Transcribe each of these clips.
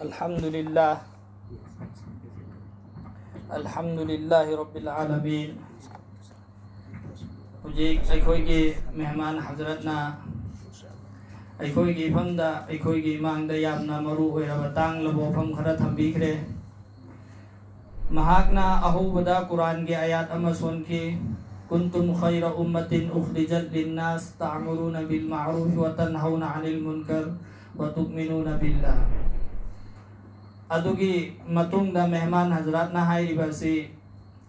अल्हम्दुलिल्लाह अल्हम्दुलिल्लाहि रब्बिल आलमीन। हुजीक अखोइगी मेहमान हजरतना अखोइगी फमदा अखोइगी मांगदा यामना मरु होइरबा तांगलबो फम खरा थंबीखरे। महाकना अहुबदा कुरान के आयात अमा सोनके कुंतुम खैर उम्मतिन उखरिजत लिन्नास तामुरुना बिल मारूफ व तनहौना अनिल मुनकर व तुमिनुना बिल्लाह। अदुगी मतुंगदा मेहमान हजरतना हाइरिबासी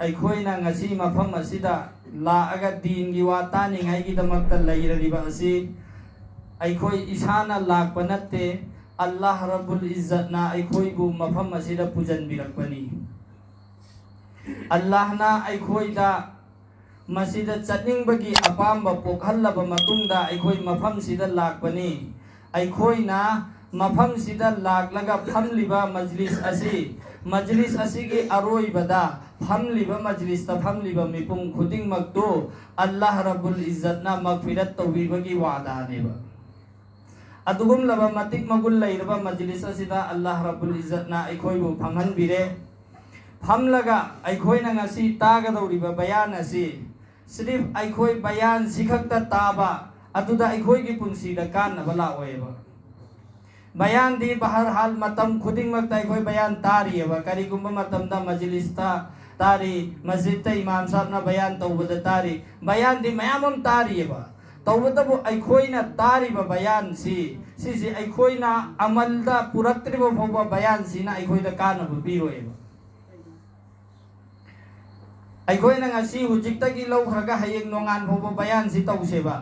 अखोइना ngasi मफम असिदा लाअगा दीन गी वा तानिंगाई दमकता लैररिबा असि अखोइ इसाना लाकपा नत्ते अल्लाह रब्बुल इज्जतना अखोइबु मफम असिदा पुजनबिरकपनि। अल्लाहना अखोइदा मसिदा चटनिंगबगी अपाम्बा पोखल्लबा मतुंगदा अखोइ मफम सिदा लाकपनि। अखोइना मफम सिदा लाकलगा फमलिबा मजलिस असिगी अरोइबदा फमलिबा मजलिसता फमलिबा मिपुम खुदिंग मक्तो अल्लाह रब्बुल इज्जतना मगफिरत तौबीबगी वादानेबा। अदुगुम लबा मतिक मगुल लैरबा मजलिस असिदा अल्लाह रब्बुल इज्जतना अखोइबु फंगहनबिरे। फमलगा अखोइना ngasi तागदौरिबा बयान असि सिर्फ अखोइ बयान सिखक्ता ताबा अदुदा अखोइगी पुंसीदा कानबा लाओएबा। बयान दी बहर हाल मतम खुदिंग मक्ता अखोइ बयान तारियबा करिगुम्बा मतमदा मजलिसता तारी मस्जिद इमाम साहब ना बयान तौबदा तारी बयान दी मयामम तारियबा तौबदबु अखोइना तारिबा बयान सिसी अखोइना अमलदा पुरक्त्रिबा फौबा बयान सिना अखोइदा कानबा पिरोएबा। अखोइना ngasi हुजिक्तगी लौखरगा हयेंग नोंगान फौबा बयान सि तौसेबा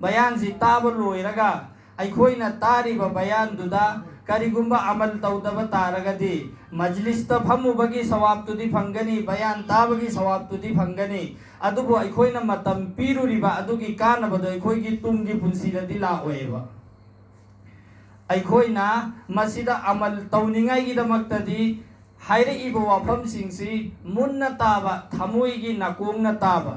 बयान सि ताबा लोइरगा अखोइना तारिबा बयान दुदा करिगुम्बा अमल तौदबा तारगदी मजलिसता फमुबगी सवाब तुदी फंगनी बयान ताबगी सवाब तुदी फंगनी। अदुबो अखोइना मतम पिरुरिबा अदुगी कानबदो अखोइगी तुंगी पुंसीददी लाओएबा। अखोइना मसिदा अमल तौनिंगाइगिदमक्तदी हाइरइबा वाफमसिंगसि मुन्ना ताबा थमुइगी नाकोंगना ताबा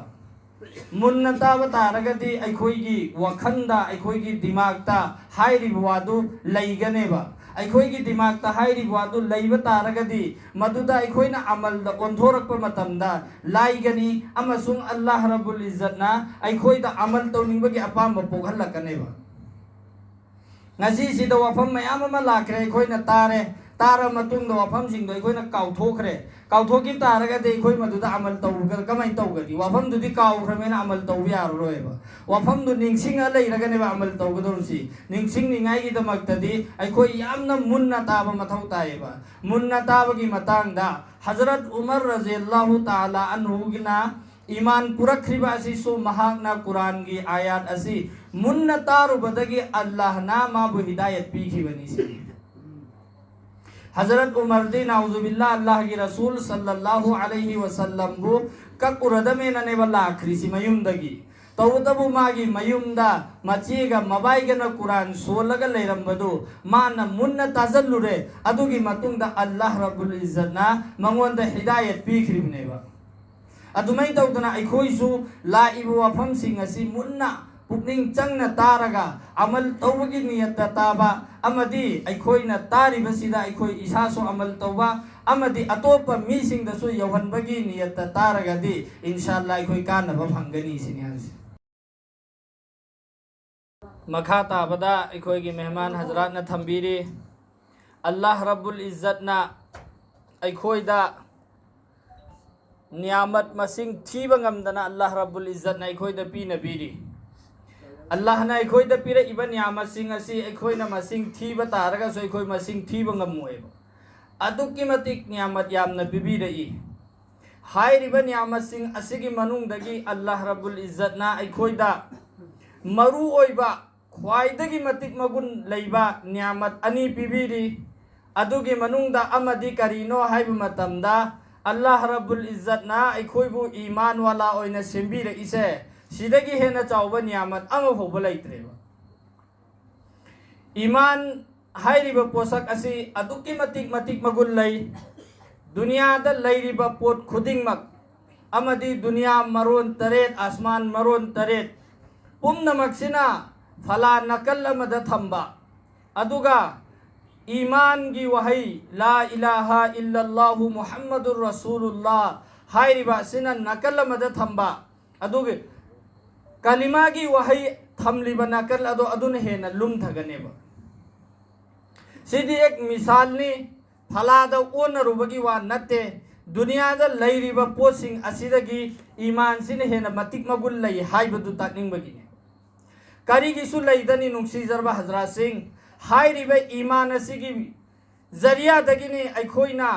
मुन्ना ताबा तारगदी अखोइगी वखंदा अखोइगी दिमागता हाइरिबा वादु लैगनेबा। अखोइगी दिमागता हाइरिबा वादु लैबा तारगदी मदुदा अखोइना अमलदा ओंथोरकपा मतमदा लाइगनी अमसुंग अल्लाह रब्बुल इज्जतना अखोइदा अमल तौनिंगबगी अपाम्बा पोखल्लकनेबा। ngasi sida wafam mayam ama lakre अखोइना तारे तारा मतुंगदा वफम सिंगदो अखोइना काउथोखरे काउथोकी तारगदे अखोइ मदुदा अमल तौगा कमाइ तौगदी वफम दुदी काउखरमेना अमल तौबा यारोएबा। वफम दु निंगसिंगा लैरगनेबा अमल तौगदोरसि निंगसिंगनिंगाइगी दमक्तदी अखोइ यामना मुन्ना ताबा मथौ ताएबा। मुन्ना ताबगी मतांगदा हजरत उमर रज़ियल्लाहु ताला अन्हुगिना ईमान पुरखरिबा असिसु महाकना कुरान की आयात असि मुन्ना तारुबदगी अल्लाह ना माबु हिदायत पीखिबनिसि। हजरत उमर दी नाउजुबिल्लाह अल्लाह की रसूल सल्लल्लाहु अलैहि वसल्लम को ककुरदमे ननेबला आखरिसी मयुमदगी तौदबु मागी मयुमदा मचीगा मबाइगना कुरान सोलगा लेरंबदु माना मुन्ना ताजल्लुरे अदुगी मतुंगदा अल्लाह रब्बुल इज्जतना मंगोंदा हिदायत पीखरिबनेबा। अदुमै तौदना अखोइसु लाइबु वफमसिंग असि मुन्ना पुकनिंग चंगना तारगा अमल तौबगी नियत्ता ताबा अमदी अखोइना तारिबसिदा अखोइ इसासो अमल तौबा अमदी अतोपा मीसिंगदसु यौहनबगी नियत्ता तारगदी इंशाअल्लाह अखोइ कानबा फंगनी सिनियासी। मखा ताबदा अखोइगी मेहमान हजरातना थंबीरी अल्लाह रब्बुल इज्जतना अखोइदा नियामत मसिंग थीबा ngamdana अल्लाह रब्बुल इज्जतना अखोइदा पीनबीरी। अल्लाह ना अखोइदा पिरइबा नियामत सिंग असि अखोइना मसिंग थीबा तारगसु अखोइ मसिंग थीबा ngамmoएबा। अदुक्की मतिक नियामत यामना पिबीरई हाइरिबा नियामत सिंग असिगी मनुंगदगी अल्लाह रब्बुल इज्जतना अखोइदा मरु ओइबा ख्वाइदगी मतिक मगुन लैबा नियामत अनि पिबीरी। अदुगी मनुंगदा अमदी करिनो हाइबा मतमदा अल्लाह रब्बुल इज्जतना अखोइबु ईमान वाला ओइना सेंबीरइसे सिदगी हेना चाउबा नियामत अमा फोबा लैत्रेबा। ईमान हाइरिबा पोसक असि अदुक्की मतिक मतिक मगुन लै दुनियादा लैरिबा पोट खुदिंगमक अमदी दुनिया मरोन तरेत आसमान मरोन तरेत पुम्नमक्सिना फला नकल अमदा थंबा अदुगा ईमान की वही ला इलाहा इल्लल्लाहु मुहम्मदुर रसूलुल्लाह हाइरिबा सिना नकल मद थंबा अदुगे कलिमा की वही थमलिबा नकल अदो अदुन हेना लुम थगनेबा सिदी एक मिसाल नि फलादा ओनरुबगी वा नते दुनिया दा लैरिबा पोसिंग असिदगी ईमान सिन हेना मतिक मगुल लई हाइबदु ताकनिंगबगी करीगिसु लैदनी नुंसीजरबा हजरत सिंह हाइरिबा ईमान असिगी जरिया दगिनी अखोइना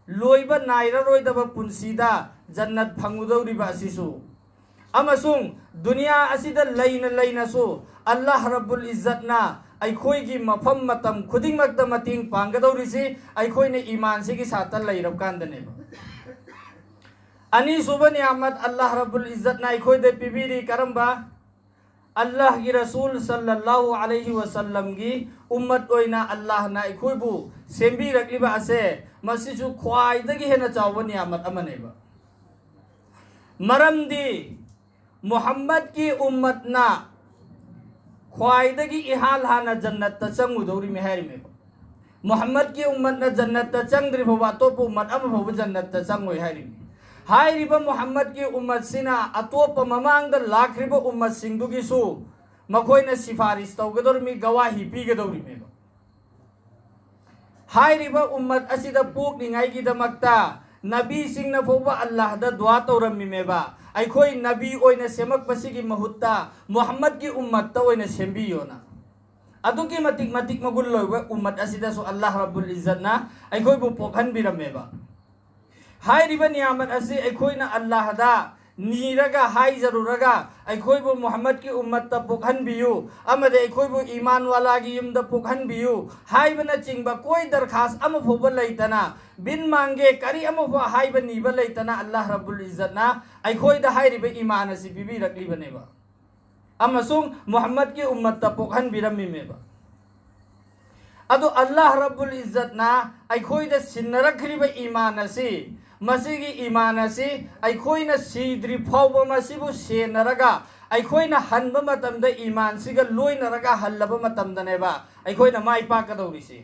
लोइबा नाइररोइदबा पुंसीदा जन्नत फंगुदौरिबा असिसु अमसुंग दुनिया असिदा लैना लैनासु अल्लाह रब्बुल इज्जतना अखोइगी मफम मतम खुदिंगमक्ता मतिंग पांगदौरिसि अखोइने ईमान सिगी साता लैरब कांदनेबा अनी सुबह नियामत अल्लाह रब्बुल इज्जतना अखोइदे पिबिरी करंबा अल्लाह की रसूल सल्लल्लाहु अलैहि वसल्लम की उम्मत ओइना अल्लाह ना इखोइबु सेंबी रखलिबा असे मसिसु ख्वाइदगी हेना चावबा नियामत अमनेबा मरमदी मुहम्मद की उम्मत ना ख्वाइदगी इहाल हाना जन्नत ता चंगुदौरी मेहरी में मुहम्मद की उम्मत ना जन्नत ता चंगद्रि भवा तो उम्मत अम भव जन्नत ता चंगोय हाइरि हाइरिबा मुहम्मद की उम्मत सिना अतोप ममांग लाख्रिबा उम्मत सिंगदुगिसु मखोइना सिफारिश तौगदौरमी गवाही पीगदौरी में हाइरिबा उम्मत असिदा पोकनिंगाइगी दमक्ता नबी सिंगना फोबा अल्लाह दा दुआ तौरमी मेबा अखोई नबी ओइना सेमकपसिगी महुत्ता मुहम्मद की उम्मत ता ओइना सेंबियोना अदुकी मतिक मतिक मगुल लोइबा उम्मत असिदा सो अल्लाह रब्बुल इज्जतना अखोइबु पोखन बिरमेबा हाइरिबा नियामत असी अखोइना अल्लाह दा नीरगा हाई जरूरगा अखोइबु मुहम्मद की उम्मत ता पोखन बियु अमदे अखोइबु ईमान वाला की युम दा पोखन बियु हाइबना चिंगबा कोई दरखास अम फोबा लैतना बिन मांगे करी अम फो हाइबा नीबा लैतना अल्लाह रब्बुल इज्जतना अखोइदा हाइरिबा ईमान असी बिबी रखली बनेबा अमसुंग मुहम्मद की उम्मत ता पोखन बिरमी मेबा अदो अल्लाह रब्बुल इज्जतना अखोइदा सिन्नरखरिबा ईमान असी मसीगी ईमान असी अखोइना सीद्रि फावबा मसीबु सेनरगा अखोइना हनबा मतमदा ईमान सिगा लोइनरगा हल्लबा मतमदनेबा अखोइना माइ पाकदौरिसि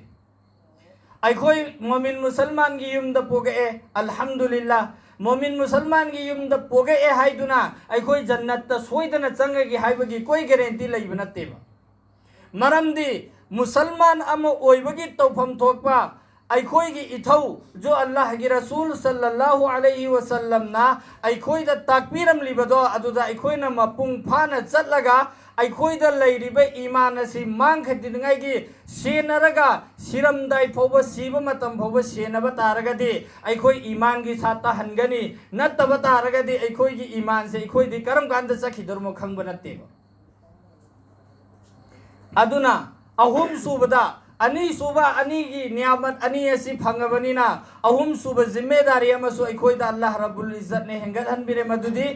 अखोइ मोमिन मुसलमान की युमदा पोगए अल्हम्दुलिल्लाह मोमिन मुसलमान की युमदा पोगए हाइदुना अखोइ जन्नत सोइदना चंगगी हाइबगी कोई गारंटी लैबा नत्तेबा मरमदी मुसलमान अमा ओइबगी तौफम थोकपा अखोई की इथौ जो अल्लाह की रसूल सल्लल्लाहु अलैहि वसल्लम ना अखोई दा ताकपीरम लिबदो अदुदा अखोई ना मपुंग फाना चलगा अखोई दा लैरिबे ईमान असि मांग खदिनगाई की सेनरगा सिरमदाई फोबा सीबा मतम फोबा सेनबा तारगदि अखोई ईमान की साता हनगनी नत्तबा तारगदि अखोई की ईमान से अखोई दि करम कांदा चखिदरमो खंगबा नत्तेबा अदुना अहुम सुबदा अनी सुबह अनी की नियामत अनी ऐसी फंगबनीना अहुम सुबह जिम्मेदारी अमसु अखोइदा अल्लाह रब्बुल इज्जत ने हेंगदहन बिरे मदुदी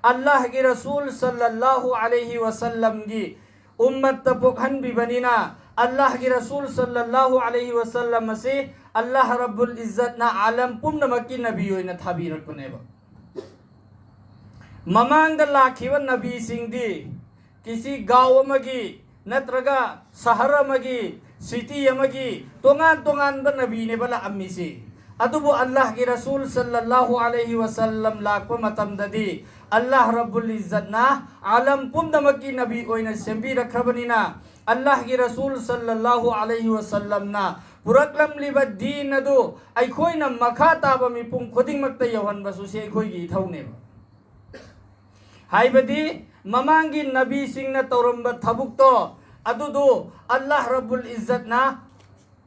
अल्लाह की रसूल सल्लल्लाहु अलैहि वसल्लम की उम्मत तपोखन भी बनीना अल्लाह की रसूल सल्लल्लाहु अलैहि वसल्लम से अल्लाह रब्बुल इज्जत ना आलम पुम्नमकी नबी होइना थाबीरकनेबा ममांग लाखिव नबी सिंह किसी गाँव अमगी नत्रगा शहर अमगी सिटी अमगी तोंगान तोंगान ब नबी ने बला अम्मीसी अदुबु अल्लाह के रसूल सल्लल्लाहु अलैहि वसल्लम लाख मतमददी अल्लाह रब्बुल इज्जत ना आलम पुमदमकी नबी ओइना सेंबी रखबनीना अल्लाह के रसूल सल्लल्लाहु अलैहि वसल्लम ना पुरकलम लिबा दीन अदु अखोइना मखा ताबा मिपुंग खुदिंगमक्ता यौहनबसु से अखोइगी इथौनेबा हाइबदी ममांगी नबी सिंह तौरंब थबुक्तो अदुदो अल्लाह रब्बुल इज्जत ना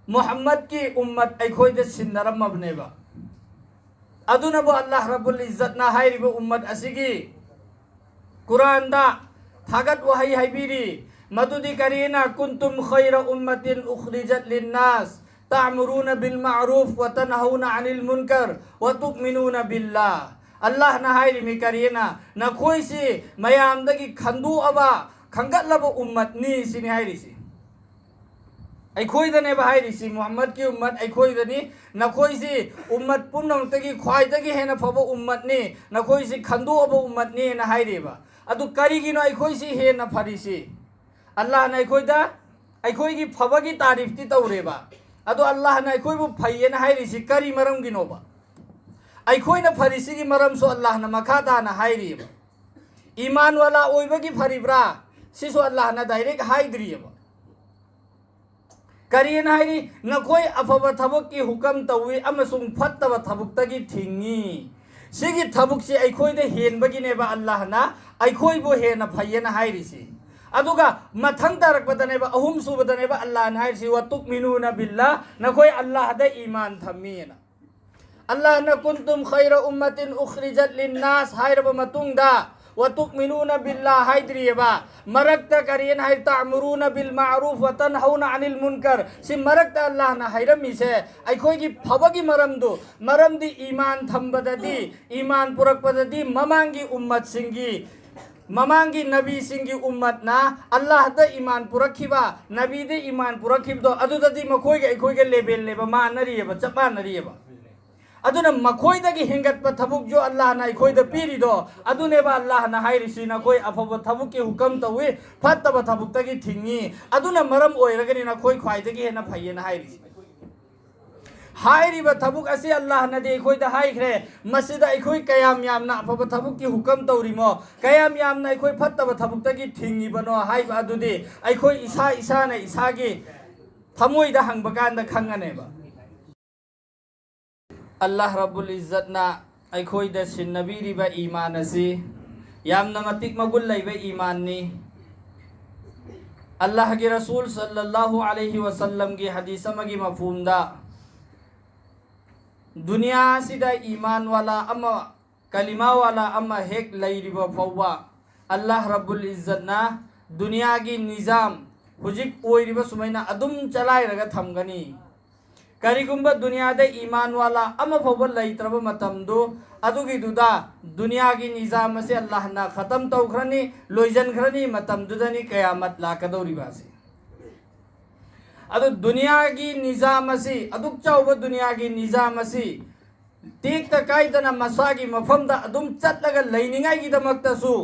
मुहम्मद की उम्मत अखोइदे सिन्नरमबनेबा अदुनबो अल्लाह रब्बुल इज्जत ना हाइरिबो उम्मत असिगी कुरान दा थागत वहाई हाइबिरी मदुदी करीना कुंतुम खैर उम्मतिन उखरिजत लिन्नास तामुरुना बिल मारूफ व तनहौना अनिल मुनकर व तुमिनुना बिल्लाह अल्लाह ना हाइरिमी करीना नखोइसी मयामदगी खंदु अबा खंगतलब उम्मत नी सिनी हाइरिसी अखोइदने हाइरिसी मुहम्मद की उम्मत अखोइदनी नखोइसी उम्मत पुनमतगी ख्वाइदगी हेना फबो उम्मत नी नखोइसी खंदु अबो उम्मत नी ना हाइरेबा अदु करिगिनो अखोइसी हेना फरिसी अल्लाह ना अखोइदा अखोइगी फबगी तारीफ ती तौरेबा अदो अल्लाह ना अखोइबु फैयेना हाइरिसि करी मरमगिनोबा अखोइना फरिसिगी मरमसो अल्लाह ना मखादाना हाइरिबा ईमान वाला ओइबगी फरिब्रा सिसो अल्लाह ना डायरेक्ट हाइद्रिबा करीन हाइरि नखोइ अफब थबक की हुकम तौइ अमसुंग फत्तब थबुक्तगी थिंगी सिगी थबुकसि अखोइदे हेनबगिनेबा अल्लाह ना अखोइबु हेना फैयेना हाइरिसि अदुगा मथंग तारकबदनेबा अहुम सुबदनेबा अल्लाह ना हाइरिसि व तुमिनुना बिल्लाह नखोइ अल्लाह दा ईमान थम्मीना अल्लाह ना कुंतुम खैर उम्मतिन उखरिजत लिन्नास हाइरबा मतुंगदा व तुमिनुना बिल्लाह हाइद्रियबा मरक्ता करियन हाइ तामुरुना बिल मारूफ व तनहौना अनिल मुनकर सि मरक्ता अल्लाह ना हाइरमिसे अखोइगी फबगी मरमदी ईमान थम्बददी ईमान पुरकपददी ममांगी उम्मत सिंगी ममांगी नबी सिंगी उम्मत ना अल्लाह दा ईमान पुरखिबा नबी दे ईमान पुरखिबदो अदुददी मखोइगे अखोइगे लेबेल लेबा मानरियबा चपानरियबा अदुना मखोइदगी हिंगतप थबुक जो अल्लाह ना अखोइद पीरिदो अदुनेबा अल्लाह ना हाइरिसि नखोइ अफब थबुक की हुकम तौइ फत्तब थबुक्तगी थिंगी अदुना मरम ओइरगनि नखोइ ख्वाइदगी हेना फैयेना हाइरिसि हाइरिबा थबुक असे अल्लाह ना दे अखोइदा हाइख्रे मसिदा अखोइ कयाम यामना अफब थबुक की हुकम तौरिमो कयाम यामना अखोइ फत्तब थबुक्तगी थिंगिबनो हाइबा अदुदि अखोइ इसा ना इसागी थमोइदा हंगबकांदा खंगनेबा अल्लाह रब्बुल इज्जत ना अखोइदा सिन्नबीरिबा ईमान असी यामना मतिक मगुल लैबा ईमान नि अल्लाह के रसूल सल्लल्लाहु अलैहि वसल्लम की हदीस मगी मफहूमदा दुनिया सिदा ईमान वाला अमा कलिमा वाला अमा हेक लैरिबा फौवा अल्लाह रब्बुल इज्जत ना दुनिया की निजाम हुजिक ओइरिबा सुमैना अदुम चलाइरगा थमगनी करिगुंबा दुनिया दे ईमान वाला अमा फौबा लैत्रबा मतमदो अदुगी दुदा दुनिया की निजाम से अल्लाह ना खत्म तौखरनी लोइजनखरनी मतमदुदनी कयामत लाकदौरिबासी अदु दुनिया की निजाम से अदुक चाउबा दुनिया की निजाम से तेक तकाइदना मसागी मफमदा अदुम चटलगा लैनिंगाई दमक्तसु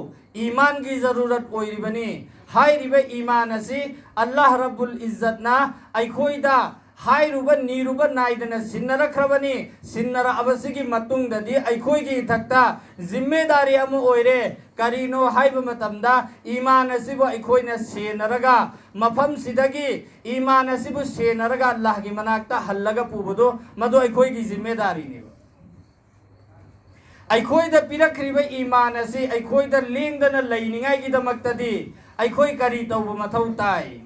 ईमान की जरूरत ओइरिबनी हाइरिबा ईमान असी अल्लाह रब्बुल इज्जत ना अखोइदा हाइरुबा नीरुबा नाइदना सिन्नरखरबनी सिन्नरा अबसिगी मतुंगददी अखोइगी इथक्ता जिम्मेदारी अमु ओइरे करीनो हाइबा मतमदा ईमान असिबु अखोइना सेनरगा मफम सिदगी ईमान असिबु सेनरगा अल्लाह की मनाक्ता हल्लगा पुबदो मदो अखोइगी जिम्मेदारी ने अखोइदा पिरखरिबा ईमान असी अखोइदा लेंगदना लैनिंगाई दमक्तदी अखोइ करी तौबा मथौ ताई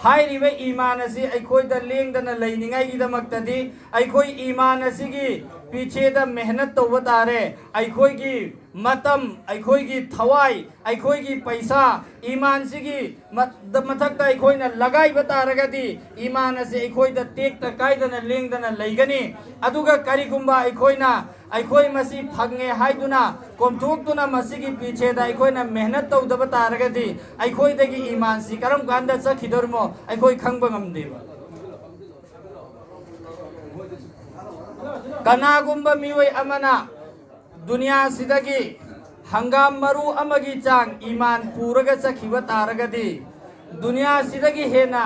हाइरिबा ईमान असी अखोइदा लेंगदना लैनिंगाई दमक्तदी अखोइ ईमान असिगी पीछेदा मेहनत तौबा तारे अखोइगी मतम अखोइगी थवाई अखोइगी पैसा ईमान सिगी मथक्ता अखोइना लगाइबा तारगदी ईमान असी अखोइदा तेक्ता काइदना लेंगदना लैगनी अदुगा करिगुंबा अखोइना अखोइ मसी फंगे हाइदुना कोमथोक्तुना मसीगी पीछेदा अखोइना मेहनत तौदबा तारगदी अखोइदगी ईमान सि करम कांदा चखिदोरमो अखोइ खंगबा ngамदेबा कनागुंबा मिवै अमना दुनिया सिदगी हंगाम मरु अमगी चांग ईमान पूरगा चखिबा तारगदी दुनिया सिदगी हेना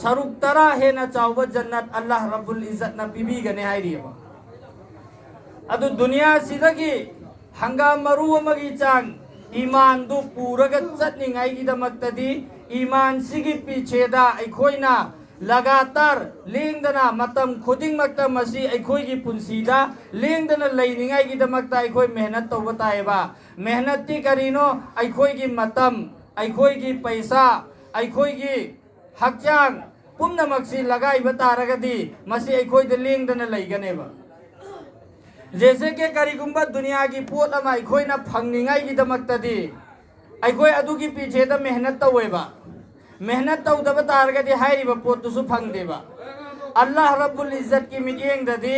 सरुक तरा हेना चाउबा जन्नत अल्लाह रब्बुल इज्जत ना पिबीगने हाइरिबा अदु दुनिया सिदगी हंगाम मरु अमगी चांग ईमान दु पूरगा चटनिंगाई गिदमक्तदी ईमान सिगी पीछेदा अखोइना लगातार लेंगदना मतम खुदिंग मक्ता मसी अखोइगी पुंसीदा लेंगदना लैनिंगाई गिदमक्ता अखोइ मेहनत तौबा ताएबा मेहनत ती करीनो अखोइगी मतम अखोइगी पैसा अखोइगी हक्चांग पुनमक्सी लगाइबा तारगदी मसी अखोइदा लेंगदना लैगनेबा जैसे के करीगुंबा दुनिया की पोत अमा अखोइना फंगनिंगाई गिदमक्तदी अखोइ अदुगी पीछेदा मेहनत तौएबा मेहनत तौदबा तारगदी हाइरिबा पोतुसु फंगदेबा अल्लाह रब्बुल इज्जत की मियेंगददी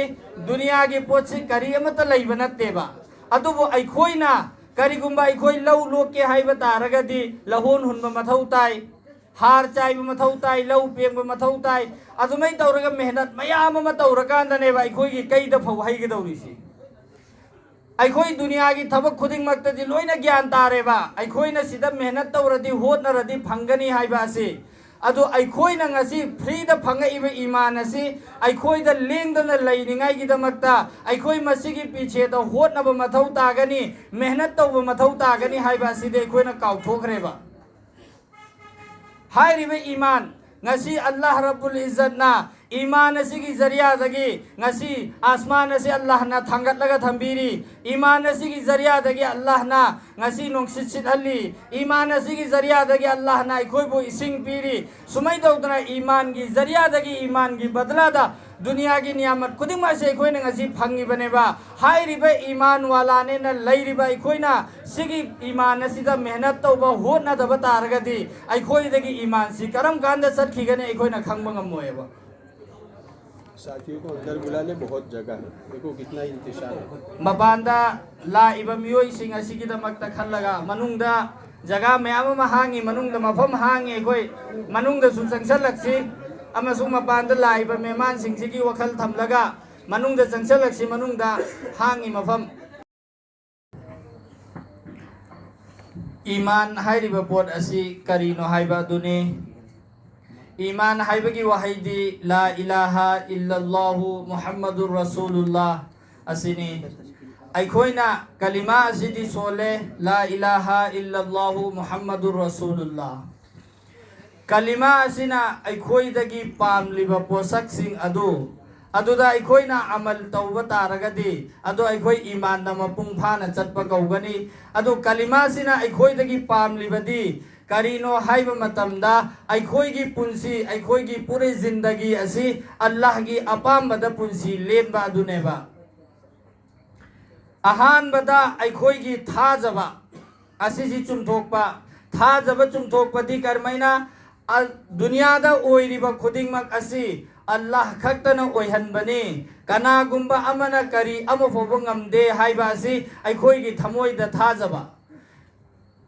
दुनिया की पोतसि करी अमता लैबा नत्तेबा अदुबु अखोइना करिगुंबा अखोइ लौ लोके हाइबा तारगदी लहोन हुनबा मथौ ताई हार चाइबा मथौ ताई लौ पेंगबा मथौ ताई अदुमै तौरगा मेहनत मयाम अमा तौरकांदनेबा अखोइगी कैदा फौ हाइगदौरिसि अखोई दुनिया की थबक खुदिंग मक्तदी लोइना ज्ञान तारेबा अखोइना सिदा मेहनत तौरदी होतनरदी फंगनी हाइबासी अदो अखोइना ngasi फ्री द फंगइबा ईमान असि अखोइदा लेंगदना लैनिंगाई गिदमक्ता अखोइ मसिगी पीछे द होटनबा मथौ तागनी मेहनत तौबा मथौ तागनी हाइबा सिदे अखोइना काउथोखरेबा हाइरिबा ईमान ngasi Allah Rabbul Izzat na iman asigi zariya dagi ngasi asman asi Allah na thangat laga thambiri iman asigi zariya dagi Allah na ngasi nongsit sit alli iman asigi zariya dagi Allah na ikoi bo ising piri sumai daudna iman gi zariya dagi iman gi badla da दुनिया की नियामत खुदिमा से कोई ना ngasi fungi बनेबा high रिबे ईमान वाला ने न लई रिबा कोई ना सिगी ईमान सिदा मेहनत तो बा हो ना दबा तारगदी आई कोई देगी ईमान सी करम कांद सर खीगने कोई ना खंग बंगम मोएबा साथियों को अंदर बुलाने बहुत जगह है देखो कितना इंतजार है मबांदा ला इबा मियोई सिंग असिगी दमक तक लगा मनुंगदा जगह मयाम हांगी मनुंगदा मफम हांगी कोई मनुंगदा सुसंगसल लक्सी अमसुम मपान लाइब मेहमान सिंह वखल थमलगा मनुंग चंचलक्सी मनुंग हांगी मफम ईमान हाइरिब पोट असि करिनो हाइबा दुने ईमान हाइबगी वहाइदी ला इलाहा इल्लल्लाहु मुहम्मदुर रसूलुल्लाह असिनी अखोइना कलिमा असिदी सोले ला इलाहा इल्लल्लाहु मुहम्मदुर रसूलुल्लाह कलिमा असिना अखोइदगी पामलिबा पोसक्सिंग अदु अदुदा अखोइना अमल तौबा तारगदी अदु अखोइ ईमान द मपुंग फाना चटपा कौगनी अदु कलिमा असिना अखोइदगी पामलिबदी करिनो हाइबा मतमदा अखोइगी पुंसी अखोइगी पूरे जिंदगी असि अल्लाह की अपामबदा पुंसी लेनबा अदुनेबा अहानबदा अखोइगी थाजबा असिसि चुमथोकपा थाजबा चुमथोकपदी करमैना दुनिया दा ओइरिबा खुदिंगमक असि अल्लाह खक्तन ओइहनबनी कनागुंबा अमना करी अमफोबो ngamde हाइबा असि अखोइगी थमोइदा थाजबा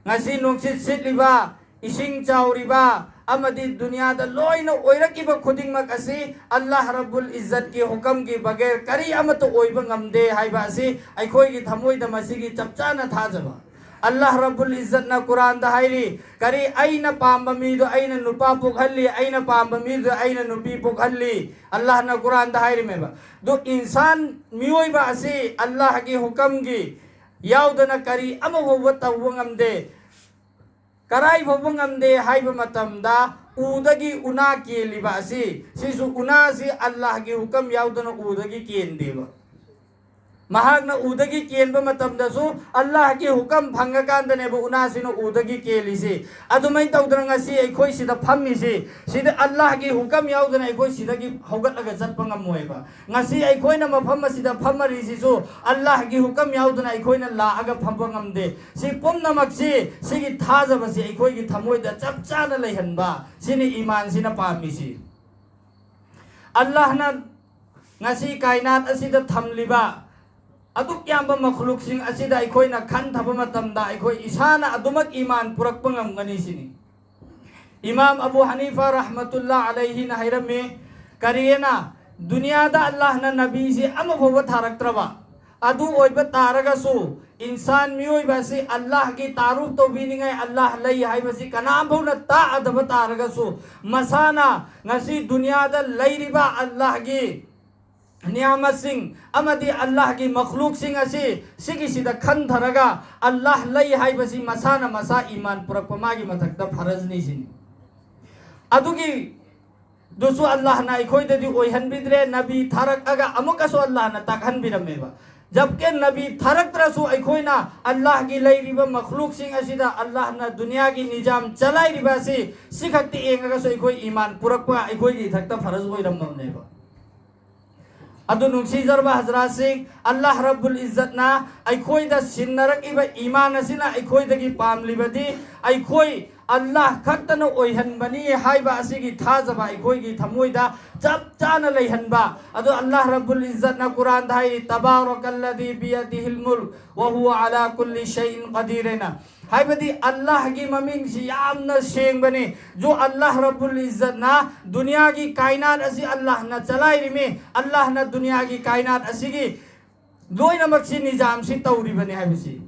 ngasi nongsit sitliba ising chauriba amadi दुनिया दा लोइना ओइरकिबा खुदिंगमक असि अल्लाह रब्बुल इज्जत की हुकम की बगैर करी अमत ओइबा ngamde हाइबा असि अखोइगी थमोइदा मसिगी चपचाना थाजबा अल्लाह रब्बुल इज्जत ना कुरान दा हाइरी करी आइना पाम्बा मीदो आइना नुपा पुखल्ली आइना पाम्बा मीदो आइना नुपी पुखल्ली अल्लाह ना कुरान दा हाइरी मेबा दो इंसान मियोइबा असि अल्लाह की हुकम की याउदना करी अमा होबा तौबा ngamde कराई होबा ngamde हाइबा मतमदा उदगी उना केलिबा असि सिसु उना सि अल्लाह की हुकम याउदना उदगी केंदेबा महागना उदगी केनबा मतमदसु अल्लाह की हुकम फंगकांदनेबो उनासिनो उदगी केलिसि अदुमै तौदरा ngasi अखोइ सिदा फम्मिसि सिदा अल्लाह की हुकम याउदना अखोइ सिदागी हौगतलगा चटपा ngमोयबा ngasi अखोइना मफम सिदा फम्मरिसिसु अल्लाह की हुकम याउदना अखोइना लाअगा फम्बा ngमदे सि पुमनमक्सि सिगी थाजबसि अखोइगी थमोइदा चपचाना लैहनबा सिनि ईमान सिना पामिसि अल्लाह ना ngasi कायनात असिदा थमलिबा अदुक याम्बा मखलुक सिंह असिदा अखोइना खन थबा मतमदा अखोइ इसाना अदुमक ईमान पुरकपा ngamgani सिनि इमाम अबू हनीफा रहमतुल्लाह अलैहि ना हैरमे करियना दुनिया दा अल्लाह ना नबी से अमफोबा थारक्त्रबा अदु ओइबा तारगसु इंसान मियोइबासि अल्लाह की तारुफ तो बिनिंगाय अल्लाह लई हाइबासि कनाबौना ता अदबा तारगसु मसाना ngasi दुनिया दा लैरिबा अल्लाह की नियामत सिंह अमदी अल्लाह की मखलूक सिंह असी सिगिसिदा खंधरगा अल्लाह लई हाइबसी मसाना मसा ईमान पुरकपमागी मथक्ता फरजनी सिनी अदुगी दुसु अल्लाह ना इखोइददी ओइहनबिद्रे नबी थारक अगा अमुकसो अल्लाह ना ताकहनबिरमेबा जबकि नबी थरकत्रसु अखोइना अल्लाह की लैरिबा मखलूक सिंह असिदा अल्लाह ना दुनिया की निजाम चलाइरिबासि सिखक्ति एंगगसो अखोइ ईमान पुरकपा अखोइगी थक्ता फरज ओइरममनेबा अदु नुक्सीजरबा हजरत सिंह अल्लाह रब्बुल इज्जत ना अखोइदा सिन्नरकिबा ईमान असिना अखोइदगी पामलिबदी अखोइ अल्लाह खक्तन ओइहनबनी हाइबा असिगी थाजबा अखोइगी थमोइदा चप चाना लैहनबा अदु अल्लाह रब्बुल इज्जत ना कुरान दाई तबारकल्लज़ी बियदिहिल मुल्क व हुवा अला कुल्लि शैइन कदीरना हाइबदी अल्लाह की ममिंग से यामना शेंगबने जो अल्लाह रब्बुल इज्जत ना दुनिया की कायनात असी अल्लाह ना चलाइरिमे अल्लाह ना दुनिया की कायनात असिगी लोइनमक से निजाम से तौरी बने हाइबसी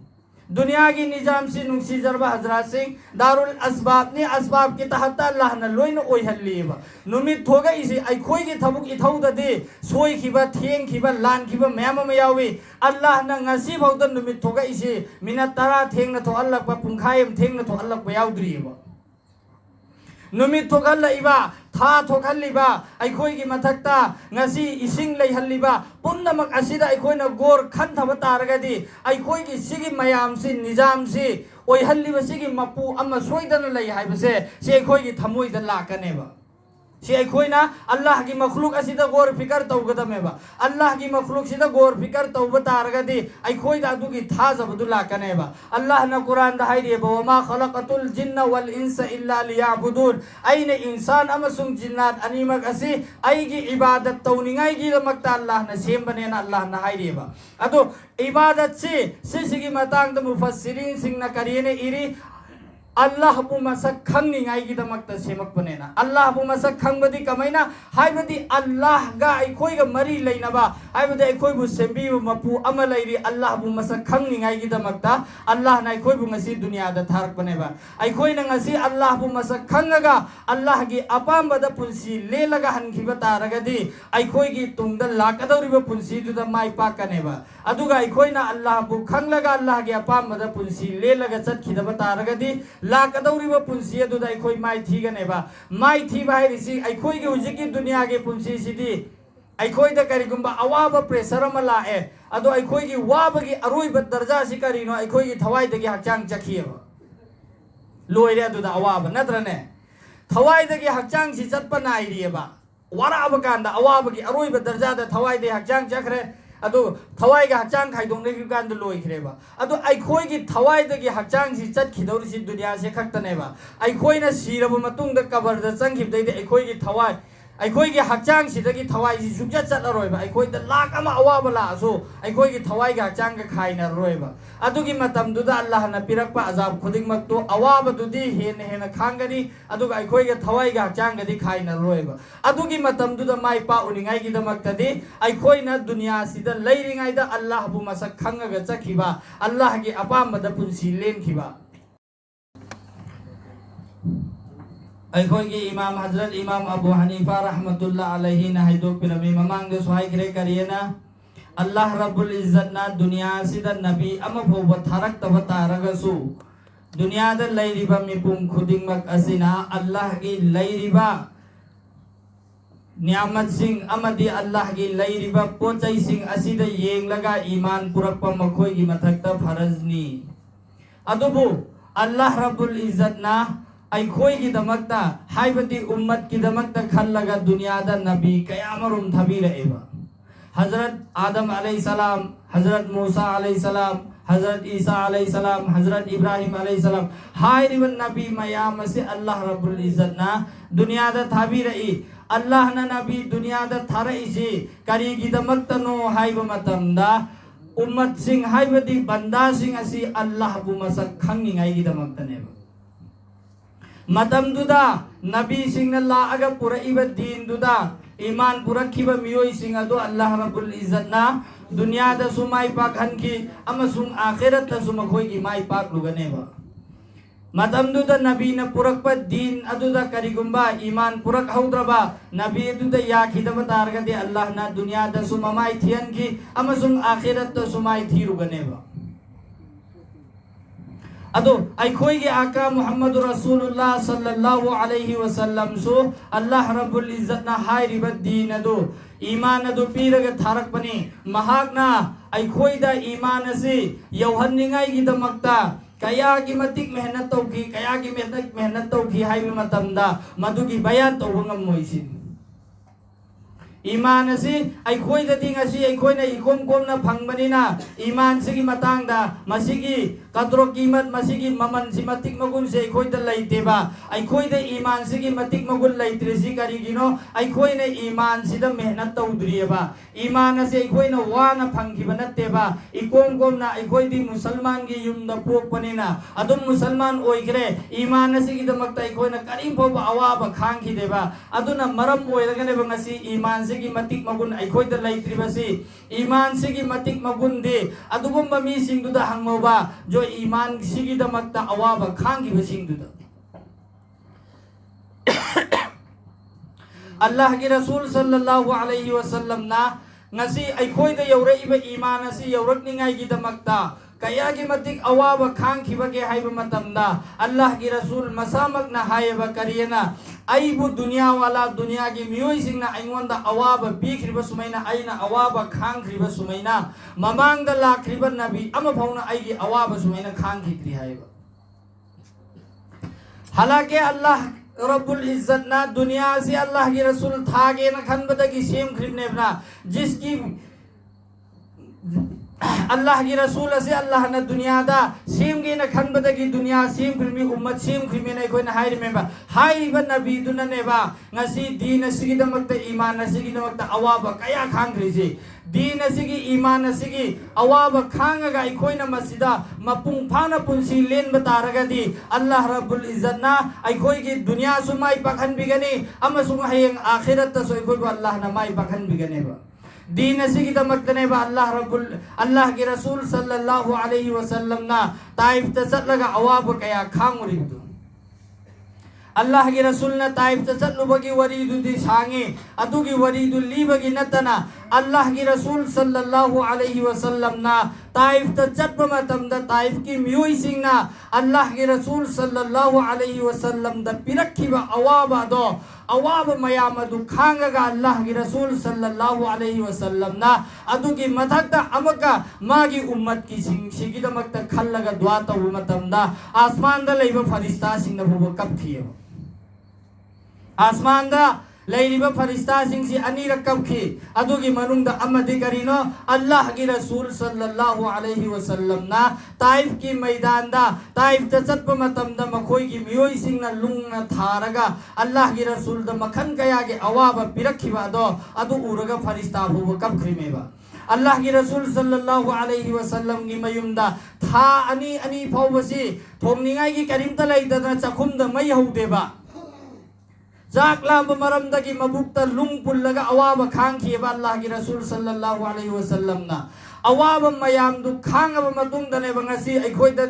दुनिया की निजाम से नुसीजरबा हजरत सिंह दारुल असबाब ने असबाब के तहत अल्लाह न लोइन ओइहल्लीबा नुमित थोगा इसे अखोई के थबुक इथौददे सोइखिबा थेंखिबा लानखिबा मयाम अमा यावी अल्लाह न ngasi फाउदा नुमित थोगा इसे मिनट 10 थेंगना थो अल्लाह पुंखायम थेंगना थो अल्लाह याउद्रीबा नुमित थोखल्लिबा था थोखल्लिबा अखोई मथक्ता ngasi इसिंग लैहल्लिबा पुनमक असिदा अखोइना गोर खनथबा तारगदि अखोई की सिगी मयाम से निजाम से ओइहल्लिबा सिगी मपू अमा सोइदना लै हाइबसे से अखोई की थमोइदा लाकनेबा से अखोइना अल्लाह की मखलूक असिदा गोर फिकर तौगदमेबा अल्लाह की मखलूक सिदा गोर फिकर तौब तारगदि अखोइदा अदुगी थाजबदु लाकनेबा अल्लाह न कुरान दा हाइरेबा वमा खलकतुल जिन्न वल इंस इल्ला लियाबुदून आइने इंसान अमसुंग जिन्नात अनिमक असि आइगी इबादत तौनिंगाई की दमकता अल्लाह न सेमबनेना अल्लाह न हाइरेबा अदो इबादत से सिसिगी मतंग द मुफस्सिरीन सिंग न करियने इरी अल्लाह बु मसक खंगनिंगाई की दमकता सेमकपनेना अल्लाह बु मसक खंगबदी कमैना हाइबदी अल्लाह गा अखोई गा मरी लैनबा हाइबदी अखोई बु सेंबी मपू अमा लैरी अल्लाह बु मसक खंगनिंगाई की दमकता अल्लाह ना अखोई बु ngasi दुनिया दा थारकपनेबा अखोई ना ngasi अल्लाह बु मसक खंगगा अल्लाह की अपामबदा पुंसी लेलगा हनखिबा तारगदी अखोई की तुंगदा लाकदौरिबा पुंसी दुदा माई पाकनेबा अदुगा अखोई ना अल्लाह बु खंगलगा अल्लाह की अपामबदा पुंसी लेलगा चटखिदबा तारगदी लाकदौरिबा पुंसी अदुदा अखोई माई थीगनेबा माई थीबा हाइरिसि अखोई की हुजिकी दुनिया के पुंसी सिदी अखोई दा करिगुंबा अवाबा प्रेशर अमा लाए अदो अखोई की वाबगी अरोइबा दर्जा सि करिनो अखोई की थवाइदगी हक्चांग चखियबा लोइरे अदुदा अवाबा नत्रने थवाइदगी हक्चांग सि चटपा नाइरियबा वाराबा कांदा अवाबगी अरोइबा दर्जा दा थवाइदे हक्चांग चखरे अदो थवाई का हक्चांग खाइदोंने की कांद लोइखरेबा अदो अखोई की थवाई दगी हक्चांग सि चटखिदौरिसि दुनिया से खक्तनेबा अखोई ना सिरबा मतुंग द कबर द चंगिबदैदे अखोई की थवाई अखोई की हक्चांग सिदगी थवाई सि सुजा चटरोइबा अखोई द लाख अमा अवाबा लासो अखोई की थवाई का हक्चांग का खाइना रोइबा अदुगी मतम दुदा अल्लाह ना पिरकपा अजाब खुदिंग मक्तो अवाबा दुदी हेन खांगनी अदुगा अखोई के थवाई का हक्चांग गदी खाइना रोइबा अदुगी मतम दुदा माई पा उनिंगाई की दमक्तदी अखोई ना दुनिया सिदा लैरिंगाई दा अल्लाह बु मसक खंगगा चखिबा अल्लाह की अपामबदा पुंसी लेनखिबा अखोई के इमाम हजरत इमाम अबू हनीफा रहमतुल्लाह अलैहि ना हाइदो पिरमी ममांग दे सोहाई खरे करियना अल्लाह रब्बुल इज्जत ना दुनिया सिदा नबी अमा फोबा थारक तब तारगसु दुनिया दा लैरिबा मिपुम खुदिंगमक असिना अल्लाह की लैरिबा नियामत सिंह अमदी अल्लाह की लैरिबा पोचै सिंह असिदा येंगलगा ईमान पुरकपा मखोई की मथक्ता फरजनी अदुबु अल्लाह रब्बुल इज्जत ना अखोई की दमकता हाइबदी उम्मत की दमकता खल्लगा दुनिया दा नबी कयामरुम थबीरेबा हजरत आदम अलैहिस्सलाम हजरत मूसा अलैहिस्सलाम हजरत ईसा अलैहिस्सलाम हजरत इब्राहिम अलैहिस्सलाम हाइरिबन नबी मयाम से अल्लाह रब्बुल इज्जत ना दुनिया दा थबीरे अल्लाह ना नबी दुनिया दा थारइसी करी की दमकता नो हाइब मतमदा उम्मत सिंह हाइबदी बंदा सिंह असी अल्लाह बु मसक खंगिंगाई की दमकतनेबा मतमदुदा नबी सिंह लागा पुरइबा दीन दुदा ईमान पुरखिबा मियोई सिंह अदो अल्लाह रब्बुल इज्जत ना दुनिया दा सुमाई पाक हनकी अमसुंग आखिरत दा सुमखोई की माई पाक लुगनेबा मतमदुदा नबी न पुरकपा दीन अदुदा करिगुंबा ईमान पुरक हौद्रबा नबी अदुदा याखिदबा तारगदे अल्लाह ना दुनिया दा सुमाई थियनकी अमसुंग आखिरत दा सुमाई थीरुगनेबा अदो अखोई के आका मुहम्मद रसूलुल्लाह सल्लल्लाहु अलैहि वसल्लम सो अल्लाह रब्बुल इज्जत ना हाइरिबा दीन अदो ईमान अदो पीरगा थारकपनी महाकना अखोई दा ईमान असे यौहन्निंगाई की दमकता कया की मतिक मेहनत तौकी कया की मेहनत तौकी हाइबे मतमदा मदुगी बयान तौबंगम मोइसिन ईमान असी अखोई ददी ngasi अखोई ना इकोम कोम ना फंगबनिना ईमान सिगी मतंगदा मसिगी कद्रो कीमत मसिगी ममन सि मतिक मगुन से अखोई द लैतेबा अखोई द ईमान सिगी मतिक मगुन लैत्रेसि करिगिनो अखोई ने ईमान सिदा मेहनत तौद्रियबा ईमान असे अखोई ना वाना फंगिबा नत्तेबा इकोम कोम ना अखोई दी मुसलमान की युम द पोकपनिना अदुम मुसलमान ओइग्रे ईमान सिगी दमकता अखोई ना करीम फोबा अवाबा खांगखिदेबा अदुना मरम ओइरगने ngasi ईमान सिगी मतिक मगुन अखोइदा लैत्रिबसी ईमान सिगी मतिक मगुन दे अदुगुम्बा मी सिंगदुदा हंगमोबा जो ईमान सिगी दमक्ता अवाबा खांगिबा सिंगदुदा अल्लाह के रसूल सल्लल्लाहु अलैहि वसल्लम ना ngasi अखोइदा यौरइबा ईमान असि यौरकनिंगाई की दमक्ता कया की मतिक अवाबा खांगिबा के हाइबा मतमदा अल्लाह की रसूल मसामकना हायबा करियना आइबु दुनिया वाला दुनिया की मियोई सिंगना आइंगोंदा अवाबा पीखरिबा सुमैना आइना अवाबा खांगिबा सुमैना ममांगदा लाखरिबा नबी अमा फौना आइगी अवाबा सुमैना खांगिद्रि हायबा हालांकि अल्लाह रब्बुल इज्जत ना दुनिया से अल्लाह की रसूल थागे ना खनबदा की सेम खरिबनेबना जिसकी अल्लाह की रसूल से अल्लाह ना दुनिया दा सेम के ना खनबदा की दुनिया सेम खरिमी उम्मत सेम खरिमी ना कोई ना हाइर मेबा हाइबा नबी दुना नेबा ngasi दीन सिगी दमकता ईमान सिगी दमकता अवाबा कया खांग्रिजे दीन सिगी ईमान सिगी अवाबा खांगगा अखोइना मसिदा मपुंग फाना पुंसी लेन बतारगदी अल्लाह रब्बुल इज्जत ना अखोइ की दुनिया सुमाई पखन बिगनी अमसुंग हयेंग आखिरत तसो अखोइ अल्लाह ना माई पखन बिगनेबा दीन सिगी दमकतनेबा अल्लाह के रसूल सल्लल्लाहु अलैहि वसल्लम ना ताइफ तसलगा अवाबा कया खांगुरिदु अल्लाह के रसूल ना ताइफ तसलुबगी वरीदुदी सांगे अदुगी वरीदु लीबगी नतना अल्लाह के रसूल सल्लल्लाहु अलैहि वसल्लम ना ताइफ तचत्प मतमदा ताइफ की मियोई सिंगना अल्लाह के रसूल सल्लल्लाहु अलैहि वसल्लम दा पिरखिबा अवाबा दो अवाब मयामदु खांगगा अल्लाह के रसूल सल्लल्लाहु अलैहि वसल्लम ना अदुगी मथक्ता अमका मागी उम्मत की सिंगिदमक्ता खल्लगा दुआ तौ मतमदा आसमान दा लैबा फरिश्ता सिंगना बुबा कपखियो आसमान दा लैरिबा फरिश्ता सिंगसी अनीरक कपखि अदुगी मनुंगदा अमदि करिनो अल्लाह की रसूल सल्लल्लाहु अलैहि वसल्लम ना ताइफ की मैदान दा ताइफ दा चत्प मतमदा मखोई की मियोई सिंगना लुंगना थारगा अल्लाह की रसूल दा मखन कया के अवाबा पिरखिबा दो अदु उरगा फरिश्ता बुबा कपखरिमेबा अल्लाह की रसूल सल्लल्लाहु अलैहि वसल्लम की मयुमदा था अनि अनि फौबसी थोमनिंगाई की करीमता लैदना चखुमदा मै हौदेबा जाकलाम मरमदा की मबुक्ता लुंग पुल्लगा अवाबा खांगखिबा अल्लाह की रसूल सल्लल्लाहु अलैहि वसल्लम ना अवाबा मयाम दु खांगबा मतुंगदने बंगसी अखोइदा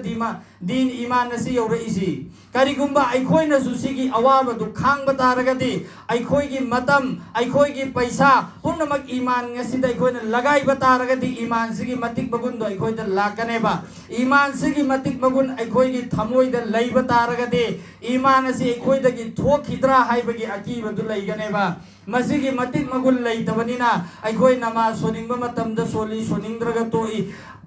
दीन ईमान नसी यौरइसी करिगुम्बा अखोइना सुसिगी अवाबा दु खांगबा तारगदी अखोइगी मतम अखोइगी पैसा पुनमक ईमान ngasiदा अखोइना लगाइबा तारगदी ईमान सिगी मतिक बगुन दो अखोइदा लाकनेबा ईमान सिगी मतिक बगुन अखोइगी थमोइदा लैबा तारगदी ईमान असि अखोइदगी थोखिद्रा हाइबगी अकीबा दु लैगनेबा मसिगी मतिक मगुल लैतबनिना अखोइ नमाज सोनिंगबा मतमदा सोली सोनिंगद्रगा तोई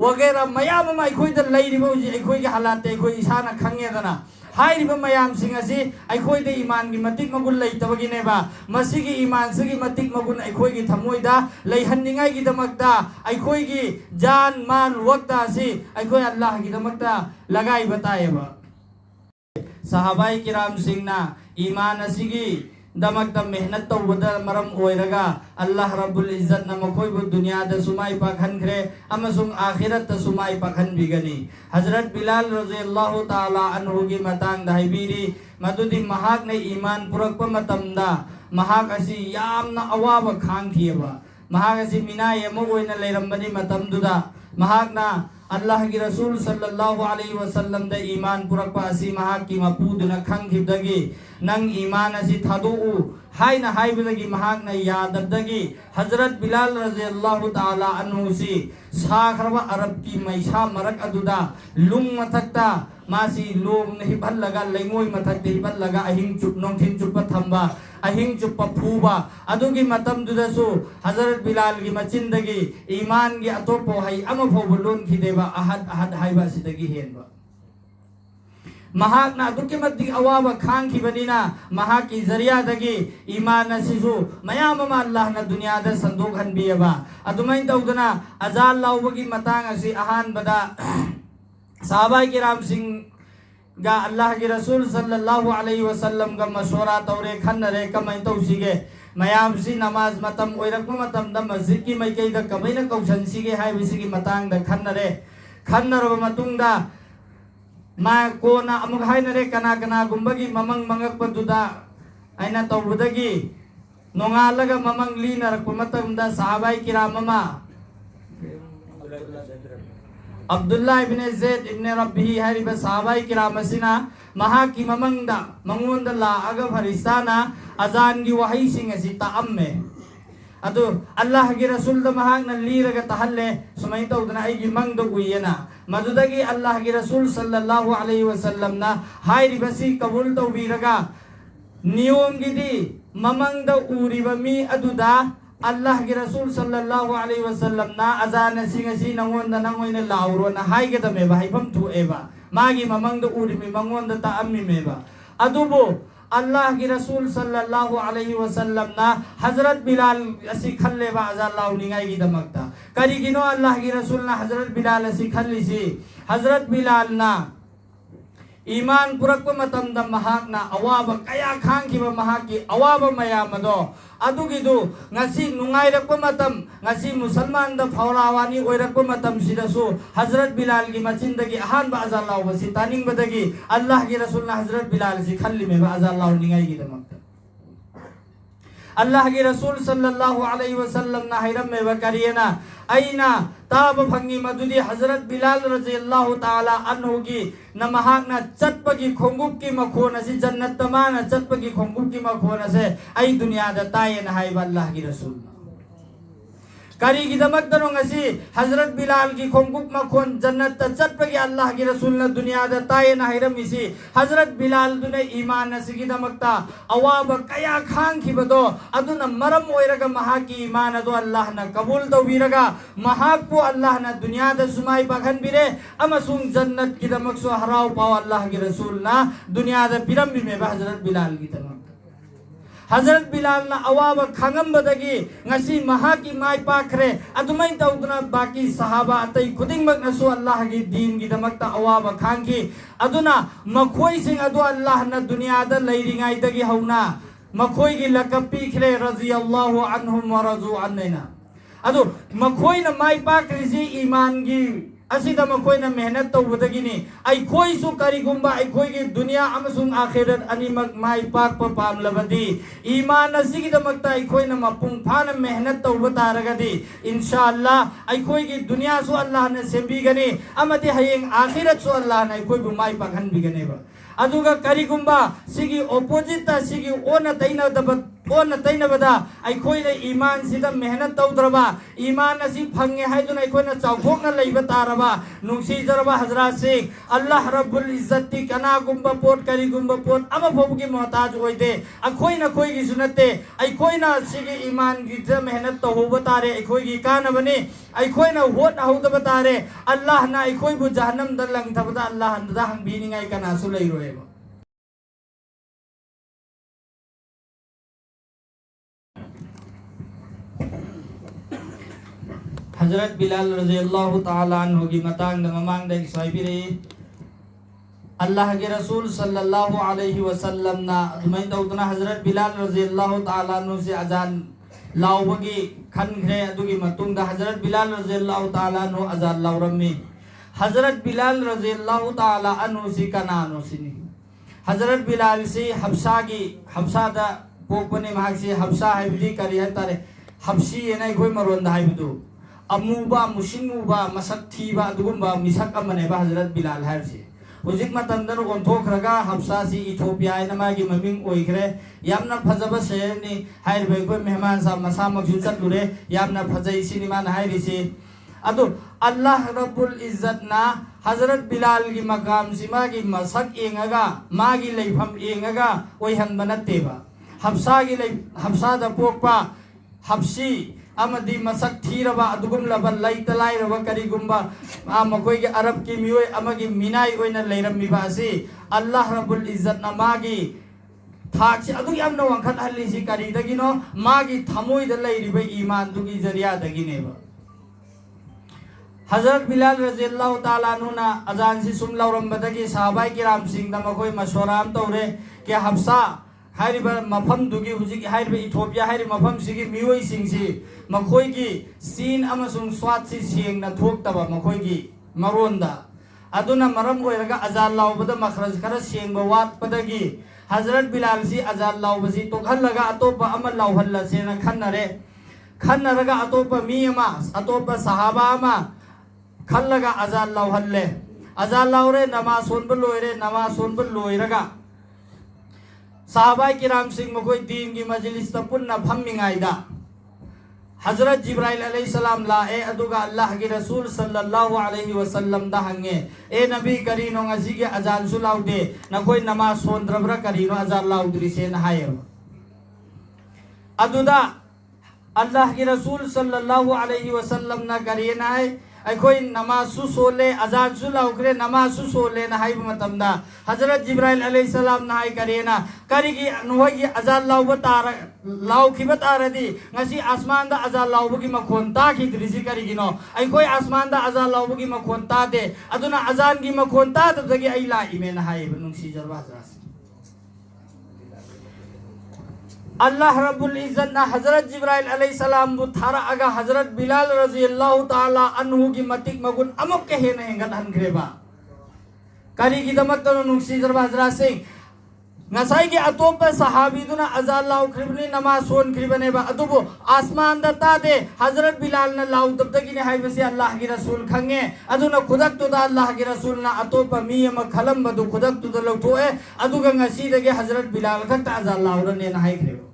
वगैरह मयाम मा अखोइदा लैरिबा उजि अखोइगी हालात अखोइ इसाना खंगेदना हाइरिबा मयाम सिंग असि अखोइदा ईमान की मतिक मगुल लैतबगिनेबा मसिगी ईमान सिगी मतिक मगुल अखोइगी थमोइदा लैहन्निंगाई की दमक्ता अखोइगी जान मान वक्ता असि अखोइ अल्लाह की दमक्ता लगाई बताएबा सहाबाई किराम सिंगना ईमान असिगी दमक्ता मेहनत तौबदा मरम ओइरगा अल्लाह रब्बुल इज्जत न मखोइबु दुनिया दा सुमाई पाखनख्रे अमसुंग आखिरत ता सुमाई पाखन बिगनी हजरत बिलाल रज़ियल्लाहु ताला अन्हु की मतांग दाइबिरी मदुदी महाक ने ईमान पुरकपा मतमदा महाक असि यामना अवाबा खांगखियबा महाक असि मिनाय अमा ओइना लैरमबनी मतमदुदा महाकना अल्लाह की रसूल सल्लल्लाहु अलैहि वसल्लम दा ईमान पुरकपा असि महाक की मपूदना खंगखिबदगी नंग ईमान असि थादोउ हाइना हाइबदगी महाकना यादबदगी हजरत बिलाल रज़ियल्लाहु ताला अन्हु सि साखरबा अरब की मैसा मरक अदुदा लुंग मथक्ता मासी लोग नहीं भल्लगा लेंगोई मथक्ते भल्लगा अहिंग चुप नोंथिन चुप थंबा अहिंग चुप फूबा अदुगी मतम दुदसु हजरत बिलाल की मचिंदगी ईमान की अतोपो हाई अम फोब लोन खिदेबा अहद अहद हाइबा सिदगी हेनबा महाकना अदुकी मद्दी अवाबा खांगखिबनिना महाकी जरियादगी ईमान असिसु मयाम मा अल्लाह ना दुनिया दा संदोक हनबियबा अदुमैन तौदना अजाल लाउबगी मतांग असि अहान बदा साहबाई किराम सिंह गा अल्लाह के रसूल सल्लल्लाहु अलैहि वसल्लम का मशवरा तौरे खन्नरे कमाई तौसिगे मयाम सि नमाज मतम ओइरक मतम दा मस्जिद की मैकै दा कमैना कौशन सिगे हाइबिसिगी मतांग दा खन्नरे खन्नरब मतुंग दा मा कोना अमुक हाइनरे कना कना गुंबगी ममंग मंगक पदुदा आइना तौबदगी nongalaka mamang linarak pumatamda sahabay kiramama Abdullah ibn Zaid ibn Rabbihi hariba sahabay kiramasina mahaki mamangda mangunda la aga faristana azan gi wahay singa si ta'amme adu Allah gi rasul da mahak na liraga tahalle sumay tawdana ay gi mangdo uyana madudagi Allah gi rasul sallallahu alaihi wasallam na hariba si kabul tawbiraga niyom gidi mamangda uriba mi aduda Allah gi Rasul sallallahu alaihi wasallam na azana singasi nangonda nangoy na lauro na hay kita meba haipam tu eba magi mamangda urimi mangonda taammi meba adubo Allah gi Rasul sallallahu alaihi wasallam na Hazrat Bilal asi khalle ba azallahu ningai gi damakta kari gino Allah gi Rasul na Hazrat Bilal asi khalli si Hazrat Bilal na iman purak matamda mahak na awaba kaya khangki ba mahaki awaba mayamado adugidu ngasi nungairak matam ngasi musalman da phaurawani oirak matam sidasu Hazrat Bilal gi machindagi ahan ba azallahu basi taning badagi Allah gi Rasul na Hazrat Bilal si khalli me ba azallahu ningai gi damakta Allah gi Rasul sallallahu alaihi wasallam na hiram me ba kariyana aina taba phangi madudi Hazrat Bilal radhiyallahu ta'ala anhu gi na mahak na chatpagi khongup ki makhona si jannat tamana chatpagi khongup ki makhona se ai dunya da taye na hai Allah gi Rasul kari gi damak dano ngasi Hazrat Bilal gi khongup makhon jannat ta chatpagi Allah gi Rasul na dunya da taye na hiram isi Hazrat Bilal dune iman na sigi damak ta awaba kaya khang ki bado aduna maram oiraga mahaki iman adu Allah na kabul tawbiraga mahakpo Allah na dunya da sumai bakhan bire amasung jannat ki damak so harau paw Allah gi Rasul na dunya da piram bi me Hazrat Bilal gi damak Hazrat Bilal na awaba khangam badagi ngasi mahaki mai pakre adumai tawduna baki sahaba atai khuding mag nasu Allah gi din gi damakta awaba khangki aduna makhoi sing adu Allah na dunya da leiringai dagi hauna makhoi gi lakapi khre radhiyallahu anhum wa radu anna adu makhoi na mai pakre ji iman gi asida makhoi na mehnat tawbadagi ni ai khoi su karigumba ai khoi gi dunya amasung akhirat ani mag mai pak pa pamlabadi iman asigi damakta ai khoi na mapung phana mehnat tawbataragadi inshallah ai khoi gi dunya su Allah na sembi gani amati hayeng akhirat su Allah na ai khoi bu mai pakhan bi gani ba aduga karigumba sigi opposite ta sigi ona taina bada ai khoi na iman sida mehnat tawdraba iman asi phange haiduna ai khoi na chawthok na leiba taraba nungsi jaraba hazrat se Allah rabbul izzati kana gumba pot karigumba pot ama phobugi mohtaj oide akhoi na khoi gi sunate ai khoi na sigi iman gi ja mehnat tawba tare ai khoi gi kana bani ai khoi na hot hauda batare Allah na ai khoi bu jahannam da lang thabada Allah da hang bini ngai kana su leiro Hazrat Bilal radhiyallahu ta'ala anhu gi matang na mamang da isaibiri Allah gi Rasul sallallahu alaihi wasallam na dumai tawduna Hazrat Bilal radhiyallahu ta'ala anhu si azan laubagi khankhre adugi matungda Hazrat Bilal radhiyallahu ta'ala anhu azan laurammi Hazrat Bilal radhiyallahu ta'ala anhu si kanano sini Hazrat Bilal si Habsa da pokpane mahak si Habsa haibdi kari hatare Habsi enai khoi maronda haibudu amuba musinguba masak thiba adugumba misak amane ba Hazrat Bilal harsi hujik matamda ro onthokraga Habsa si Ethiopia ina magi maming oikre yamna phajaba sehni hairbe ko mehman sa masamak juchat lure yamna phajai sinima na hairi si adu Allah rabbul izzat na Hazrat Bilal gi makam sima gi masak engaga magi leifam engaga oihan banatteba Habsa da pokpa Habsi amadi masak thiraba adugum laba laita lairaba karigumba makoi ge arab ki mioi amagi minai oina leirammi ba asi Allah rabbul izzat na magi thaksi adu yamna wangkhat halli si kari dagino magi thamoi da leiriba iman dugi jariya dagine ba Hazrat Bilal radhiyallahu ta'ala anhu na azan si sum lauram badagi sahabai kiram sing da makoi maswaram tawre ke Habsa hairiba mafam dugi hujik hairiba Ethiopia hairiba mafam sigi mioi singsi makhoi gi sin amasung swat si sieng na thok taba makhoi gi maronda aduna maram oiraga azal laubada makhraj khara sieng ba wat padagi हजरत बिलाल सी अजान लाउबसी तो खल्लगा अतोपा अमा लाउहल्लसेना खन्नरे खन्नरगा अतोपा मी अमा अतोपा सहाबा अमा खल्लगा अजान लाउहल्ले अजान लाउरे नमाज सोनब लोइरे नमाज सोनब लोइरगा सहाबा किराम सिंह मकोई दीन की मजलिस ता पुन्ना फम्मिंगाइदा हजरत जिब्राइल अलैहिस्सलाम लाए अदुगा अल्लाह के रसूल सल्लल्लाहु अलैहि वसल्लम दा हंगे ए नबी करीनो ngasi के अजान सु लाउदे नकोई नमाज सोनद्रब्रा करीनो अजान लाउद्री से नहायो अदुदा अल्लाह के रसूल सल्लल्लाहु अलैहि वसल्लम ना करीना है अखोई नमाज सु सोले अजान सु लाउखरे नमाज सु सोले ना हाइब मतमदा हजरत जिब्राइल अलैहिस्सलाम ना हाइ करेना करिगी नोई अजान लाउब तारा लाउखिब तारदी ngasi आसमान दा अजान लाउबगी मखोन ता खिद्रिसि करिगिनो अखोई आसमान दा अजान लाउबगी मखोन ता दे अदुना अजान की मखोन ता तदगी आई ला इमेन हाइब नुंसी जरबा जरास अल्लाह रब्बुल इज्जत ना हजरत जिब्राइल अलैहिस्सलाम बु थारा अगा हजरत बिलाल रज़ियल्लाहु ताला अन्हु की मतिक मगुन अमुक के हेन हेंगत हनग्रेबा करी की दमक तनो नुक्सी जरबा हजरा सिंह ngasai के अतोप सहाबी दुना अजान लाउ खरिबनी नमाज सोन खरिबनेबा अदुबो आसमान दा तादे हजरत बिलाल न लाउ तबदगी ने हाय बसे अल्लाह की रसूल खंगे अदुना खुदक तो दा अल्लाह की रसूल ना अतोप मियम खलम बदु खुदक तो दा लौथोए अदुगा ngasi दगे हजरत बिलाल खत अजान लाउ ने हाय खरिबो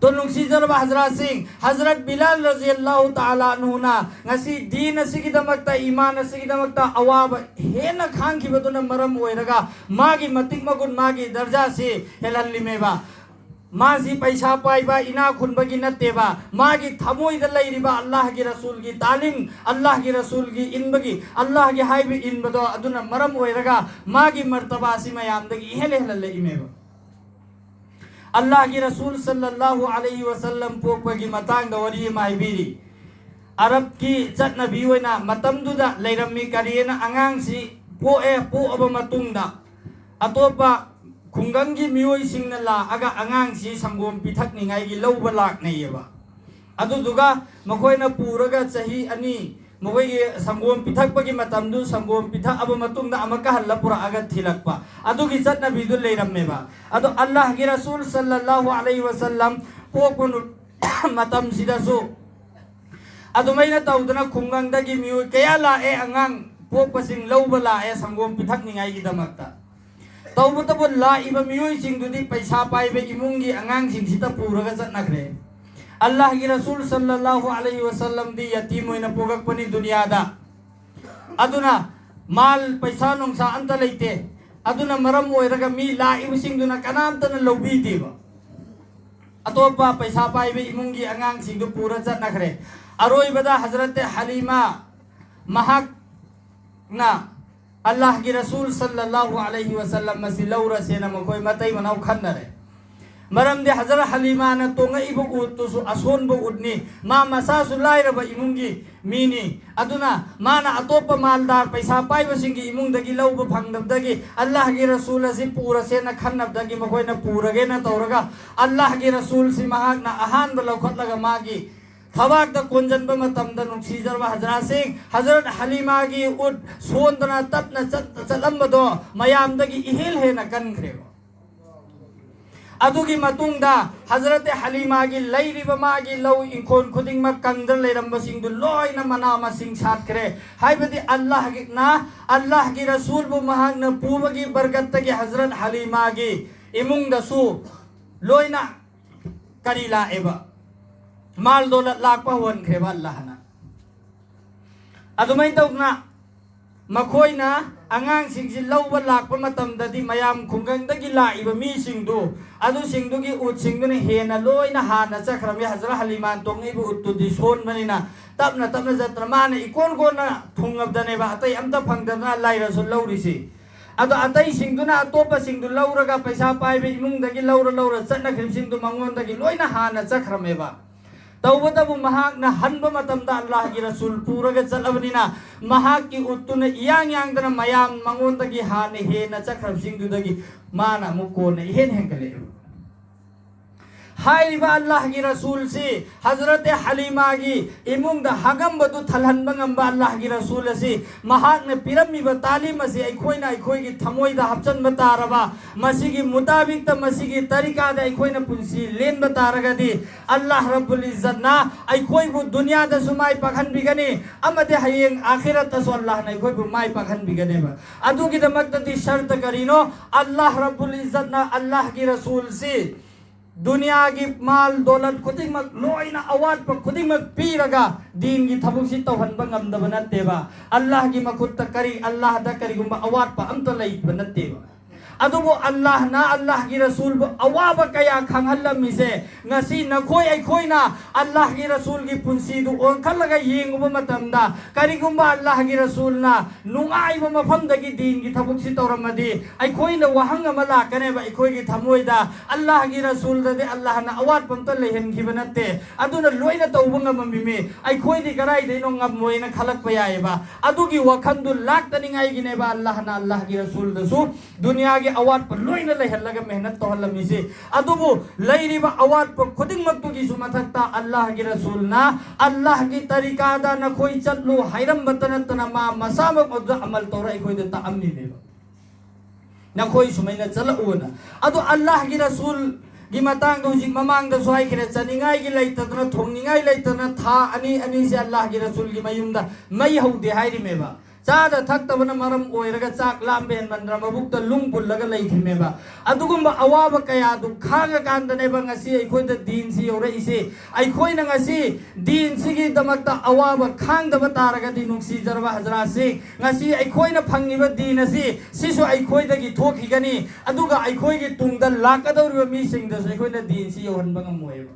तो नुक्सी जरबा हजरा सिंह हजरत बिलाल रज़ियल्लाहु ताला अन्हु ना ngasi दीन असिगी दमकता ईमान असिगी दमकता अवाब हेन खान की बदुना मरम ओइरगा मागी मतिक मगुन मागी दर्जा से हेलल्लिमेबा माजी पैसा पाइबा इना खुनबगी नतेबा मागी थमोइद लैरिबा अल्लाह की रसूल की तालीम अल्लाह की रसूल की इनबगी अल्लाह की हाइबी इनबदो अदुना मरम ओइरगा मागी मर्तबा सि मयामदगी हेले हेलल्ले इमेबा अल्लाह की रसूल सल्लल्लाहु अलैहि वसल्लम पोकपगी मतांग दवरी माइबीरी अरब की चटनबी ओइना मतमदुदा लैरम्मी करियना अंगांगसी पोए पोअब मतुंगदा अतोपा खुंगंगी मियोई सिंगना ला अगा अंगांगसी संगोम पिथकनिंगाई की लौबा लाकनैयेबा अदुदुगा मखोइना पूरगा चही अनि मखोइगे संगोम पिथकपगी मतमदु संगोम पिथक अब मतुंगदा अमका हल्ला पुरा अगा थिलकपा अदुगी चटनबीदु लैरम्मेबा अदो अल्लाह की रसूल सल्लल्लाहु अलैहि वसल्लम पोकुन मतम सिदासु अदुमैना तौदना खुंगंगदगी मियोई कया लाए अंगांग पोकपसिंग लौबा लाए संगोम पिथकनिंगाई की दमकता तौबतबु लाइबा मियोई सिंगदुदी पैसा पाइबे इमुंगी अंगांग सिंगसिता पूरगा चटनखरे अल्लाह की रसूल सल्लल्लाहु अलैहि वसल्लम दी यतीम होइना पोगकपनी दुनियादा अदुना माल पैसा नोंसा अंत लैते अदुना मरम ओइरगा मी लाइबसिंगदुना कनामतन लौबीदेबा अतोपा पैसा पाइबे इमुंगी अंगांग सिंगदु पूरा चटनखरे अरोइबदा हजरत हलीमा महाक ना अल्लाह की रसूल सल्लल्लाहु अलैहि वसल्लम मसी लौरा सेना मखोय मतै मनाव खन्नरे मरम दे हजरत हलीमा न तोंगा इबु उतुसु असोन बु उदनी मा मसासु लाइरबा इमुंगी मीनी अदुना माना अतोप मालदार पैसा पाइबा सिंगी इमुंगदगी लौब फंगदबदगी अल्लाह की रसूल असि पूरा सेना खन्नबदगी मखोयना पूरगे न तौरगा अल्लाह की रसूल सि महाक न अहान ब लौखतलगा मागी थवाक द कोंजनबा मतमदा नुक्सीजरबा हजरा सिंह हजरत हलीमा की उद सोंदना तपना चलमबदो मयामदगी इहेल हेना कनखरेबा अदुगी मतुंगदा हजरत हलीमा की लैरिबा मागी लौ इंखोन खुदिंगमा कंगदर लैरंबसिंगदु लोइना मना मसिंग सातखरे हाइबदि अल्लाह की रसूल बु महागना पुबगी बरकतगी हजरत हलीमा की इमुंगदसु लोइना करिला एबा माल दौलत लाकपा वनखरेबा अल्लाहना अदुमै तौना मखोइना अंगांग सिंगसि लौबा लाकपा मतमददि मयाम खुंगंगदगी लाइबा मीसिंगदु अदु सिंगदुगी उत सिंगदुने हेना लोइना हाना चखरमे हजरत हलीमान तोंगइबु उतुदि सोनबनिना तपना तपना जत्रा माने इकोन कोना थुंगबदनेबा अतै अमता फंगदना लाइरसु लौरिसि अदो अतै सिंगदुना अतोपा सिंगदु लौरगा पैसा पाइबे इमुंगदगी लौरा चटनखरिबसिंगदु मंगोंदगी लोइना हाना चखरमेबा तौबतबु महाकना हनबा मतमदा अल्लाह की रसूल पूरगा चलबनिना महाक की उतुना इयांग यांगदना मयाम मंगोंदगी हाने हेना चखरबसिंगदुदगी माना मुकोने हेन हेंगले हाइरिबा अल्लाह की रसूल से हजरत हलीमा की इमुंग दा हगम बदु थलहन बंगम अल्लाह की रसूल से महाक ने पिरमी तालीम से अखोइना अखोई की थमोई दा हपचन बतारबा मसी की मुताबिक त मसी की तरीका दा अखोइना पुंसी लेन बतारगदी अल्लाह रब्बुल इज्जत ना अखोई बु दुनिया दा सुमाई पखन बिगनी अमदे हयेंग आखिरत तसो अल्लाह ने अखोई बु माई पखन बिगने बा अदु की दमकती शर्त करीनो अल्लाह रब्बुल इज्जत ना अल्लाह की रसूल से दुनिया की माल दौलत खुदिंग मक लोइना अवाद पर खुदिंग मक पीरगा दीन की थबुक सी तौहन बंगम दबनतेबा अल्लाह की मखुत करी अल्लाह दा करी गुम्बा अवाद पर अमत लई बनतेबा अदुबो अल्लाह ना अल्लाह की रसूल बो अवाब कया खंगहल्लमी से ngasi नखोय अखोइना अल्लाह की रसूल की पुंसी दु ओंखलगा येंगबो मतमदा करिगुम्बा अल्लाह की रसूल ना नुंगाइबो मफमदगी दीन की थबुक सी तौरमदी अखोइना वहंग मला कनेबा अखोय की थमोइदा अल्लाह की रसूल दे अल्लाह ना अवाद पंत लेहन खिबनते अदुना लोइना तौबंगा ममिमे अखोय दि कराई देनो ngabmoina खलक पयाएबा अदुगी वखंदु लाख तनिंगाई गिनेबा अल्लाह ना अल्लाह की रसूल दसु दुनिया की अवाद पर लोइना लेहलगा मेहनत तोहलमी से अदुबु लैरिबा अवाद पर खुदिंग मक्तु की सुमथक्ता अल्लाह की रसूल ना अल्लाह की तरीका दा न कोई चलु हैरम बतनतना मा मसामक उद अमल तोरा कोई देता अमनी देबा न कोई सुमैना चलउना अदु अल्लाह की रसूल की मतंग दो जिक ममांग द सोई करे चनिंगाई की लैतना थोंनिंगाई लैतना था अनि अनि से अल्लाह की रसूल की मयुमदा मै हौदे हाइरि मेबा चाद थक्तबन मरम ओइरगा चाक लांबेन मंद्र मबुक त लुंग पुल्लगा लैथिमेबा अदुगुम्बा अवाब कया दु खागा कांदनेबा ngasi अखोय द दीन सी औरे इसे अखोय न ngasi दीन सिगी दमकता अवाब खांगदबा तारगा दि नुंसी जरबा हजरा से ngasi अखोय न फंगिबा दीन असि सिसु अखोय दगी थोखिगनी अदुगा अखोय की तुंगदा लाकदौरिबा मी सिंग द अखोय न दीन सी औहनबा ngमोयबा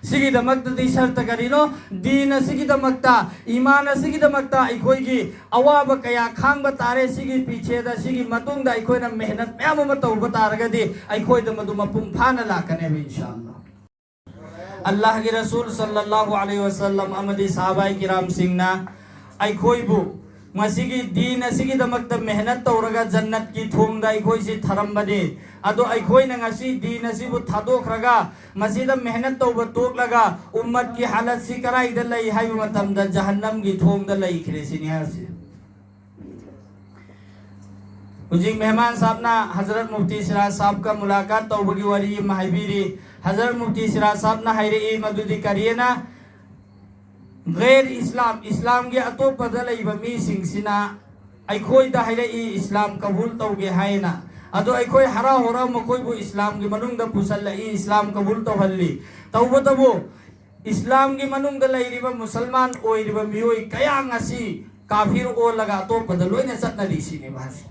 सिगी दमकता दी शर्त करिनो दीन सिगी दमकता ईमान सिगी दमकता अखोय की अवाब कया खांगबा तारे सिगी पीछे दा सिगी मतुंग दा अखोय न मेहनत म्याम म तौबा तारगदी अखोय द मदु मपुंग फाना लाकने बे इंशाअल्लाह अल्लाह के रसूल सल्लल्लाहु अलैहि वसल्लम अमदी सहाबाई किराम सिंगना अखोय बु मसीगी दीन असिगी दमकता मेहनत तौरगा जन्नत की थोंग दा अखोय से थरमबदे अदो अखोय न ngasi दीन असिबु थादोखरगा मसीदा मेहनत तौबा तोकलगा उम्मत की हालत सी कराई द लई हाय मतम द जहन्नम की थोंग द लई खरेसिनी हरसे उजी मेहमान साहब ना हजरत मुफ्ती सिराज साहब का मुलाकात तौबगी वरी महबीरी हजरत मुफ्ती सिराज साहब ना हायरे मदुदी करियना गैर इस्लाम इस्लाम के अतोपद लईबा मी सिंगसिना अखोय दा हायरे इस्लाम कबूल तौगे हायना अदो अखोय हरा होरा मखोय बु इस्लाम की मनुंग दा पुसल इस्लाम कबूल तौहल्ली तौबो तबो इस्लाम की मनुंग दा लईरिबा मुसलमान ओइरिबा मियोय कया ngasi काफिर ओ लगा तो पद लोइने चटनरी सिने भास